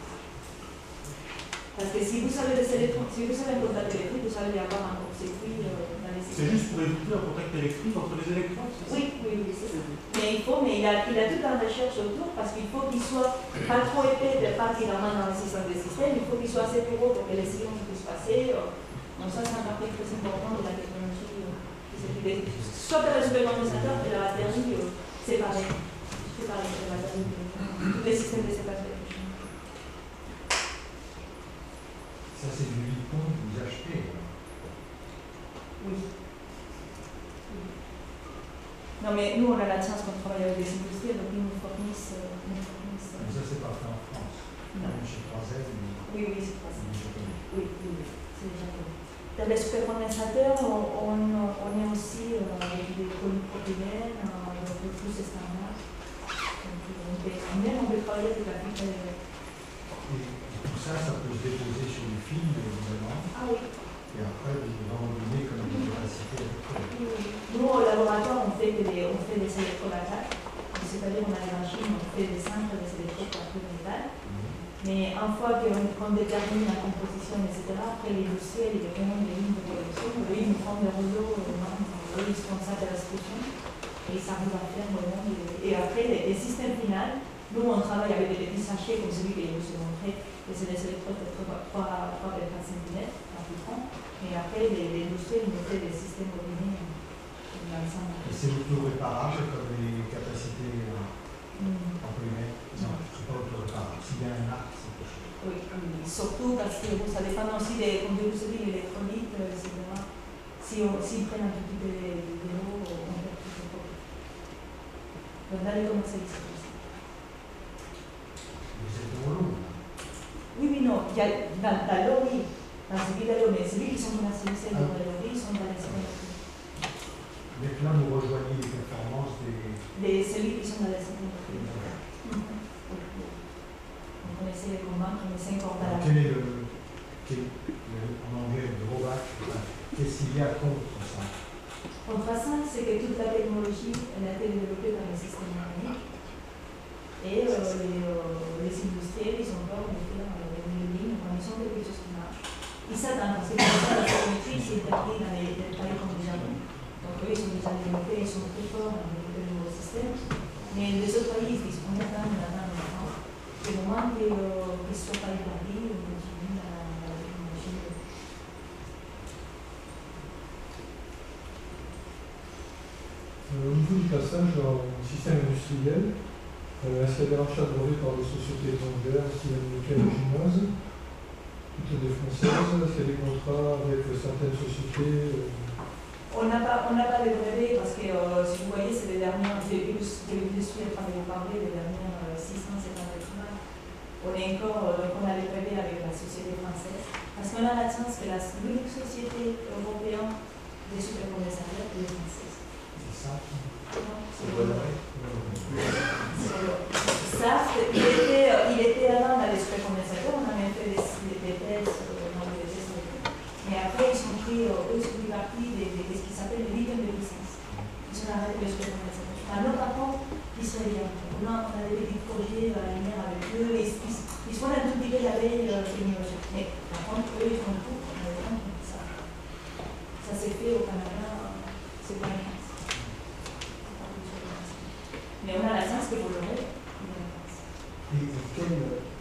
Parce que si vous avez des électrons, si vous avez un contact électrique, vous allez avoir un court-circuit dans les C'est juste pour éviter un contact électrique entre les électrons, c'est ça? Oui, c'est ça. Mais il a toute la recherche autour parce qu'il faut qu'il soit pas trop épais de particulièrement dans le système des systèmes, il faut qu'il soit assez gros pour que les ions puissent passer. Donc ça, c'est un partie très important de la technologie soit par le supercondensateur et la batterie séparée. Séparée de la batterie. Tous les systèmes de séparation. Ça, c'est du Litton que vous achetez. Oui. Non, mais nous, on a la chance qu'on travaille avec des industriels, donc ils nous fournissent. Mais ça, c'est pas fait en France. Non. Chez 3M. Oui, c'est pas ça. Oui. Oui, c'est déjà connu. Dans les supercondensateurs, on est aussi avec des polypropylènes, donc plus standard. Même on peut travailler avec la fibre électrique. Et tout ça, ça peut se déposer sur le film, évidemment. Ah oui. Et après, vous rembobinez comme une capacité électrique. Nous, au laboratoire, on fait des électrolatages. C'est-à-dire qu'on a des machines, on fait des centres des électrodes par tout le métal. Mais une fois qu'on détermine la composition, etc., après l'industrie, il y a vraiment des lignes de production. Eux, ils nous font des rouleaux, eux, ils sont responsables de la solution. Et ils arrivent à faire vraiment. Et après, les systèmes finaux, nous, on travaille avec des petits sachets comme celui que je vous ai montré, et c'est des électrodes de 3,4 cm à peu près. Et après, l'industrie nous fait des systèmes combinés dans l'ensemble. Et c'est auto-réparable comme les capacités en polymère? Non, c'est pas auto-réparable. S'il y a un arc, c'est possible. Oui, surtout parce que ça dépend aussi des, comme je vous ai dit, l'électrolyte, etc. S'ils prennent un tout petit peu d'eau, on peut tout le temps. Donc dans les commercialistes aussi. Mais c'est pour l'eau. Oui, non, il y a, dans l'eau, oui. Dans celui de l'eau, mais celui qui sont commercialisés dans l'eau, ils sont dans les secondes. Mais là, vous rejoignez les performances des... Celui qui sont dans les secondes. On essaie de convaincre, on essaie encore d'aller. Quel est en anglais, le drawback? Qu'est-ce qu'il y a contre ça? Contre ça, c'est que toute la technologie elle a été développée dans les systèmes organiques. Et les industriels, ils ont peur de faire des lignes quand ils ont quelque chose qui marche. Ils s'attendent parce que la technologie, c'est établi dans les pays comme les Japon. Donc eux, ils sont déjà développés, ils sont très forts dans les nouveaux systèmes. Mais les autres pays, ils disent on attend. C'est le moment qu'ils ne soient pas établis, on continue la technologie. petit passage dans le système industriel. Est-ce qu'il y a des rachats de brevets par des sociétés étrangères, style américaines ou chinoises, plutôt des françaises? Est-ce qu'il y a des contrats avec certaines sociétés On n'a pas de brevets parce que, si vous voyez, c'est les dernières, de l'industrie dont vous parlez, les dernières 650 ans. On est encore, donc on a les brevets avec la société française. Parce qu'on a la chance que l'unique société européenne des supercondensateurs est française. C'est ça. Non, c'est Bolloré. Ça, il était avant dans les supercondensateurs, on a même fait des tests dans les tests. Mais après, ils sont pris partie de ce qui s'appelle le lithium de puissance. Ils sont arrêtés les supercondensateurs. Un autre rapport israélien. On a des petits projets à venir avec eux. Ils sont un tout petit peu la veille technologique. Mais par contre, eux, ils font tout. Ça s'est fait au Canada, c'est pas en France. Mais on a la chance que vous l'aurez. Et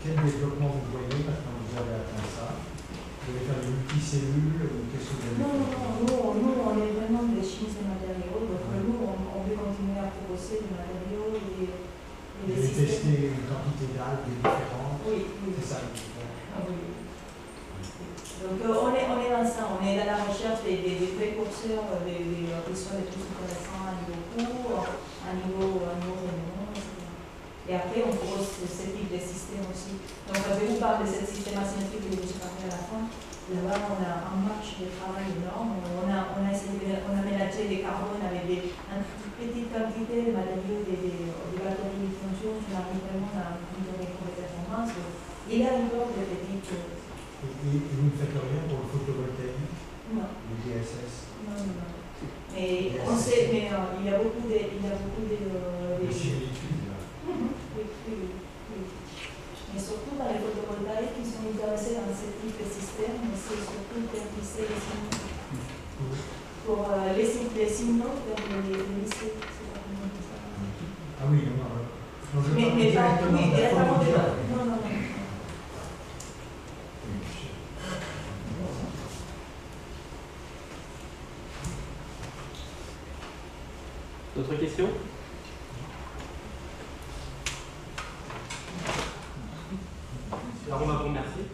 quel développement vous voyez maintenant que vous avez atteint ça? Vous allez faire des multicellules ou qu'est-ce que vous allez faire? Non, nous, on est vraiment des chimistes de matériaux. Donc, nous, on veut continuer à proposer des matériaux et Vous des allez systèmes. tester une quantité d'algues différentes? Oui. C'est ça. Oui. Donc, on est dans ça. On est dans la recherche des précurseurs, qui sont les plus intéressants à niveau cours, à niveau rendement, etc. Et après, on propose ce type de système aussi. Donc, je vous parle de ce système asymétrique que j'ai parlé à la fin. Là-bas, on a un marche de travail énorme. On a mélangé des carbones avec une petite quantité de matériaux des batteries de fonction. On arrive vraiment à une de performance. Il y a encore des petites. Et vous ne faites rien pour le photovoltaïque? Non. Le DSS? Non. Mais on sait, mais il y a beaucoup de similitudes. Oui. Mais surtout dans les photovoltaïques, ils sont intéressés dans ce type de système, mais c'est surtout pour lisser les signaux. Pour les signaux, pour les lisser. Ah oui, non. Mais pas directement de là. Non. D'autres questions? Alors on va vous remercier.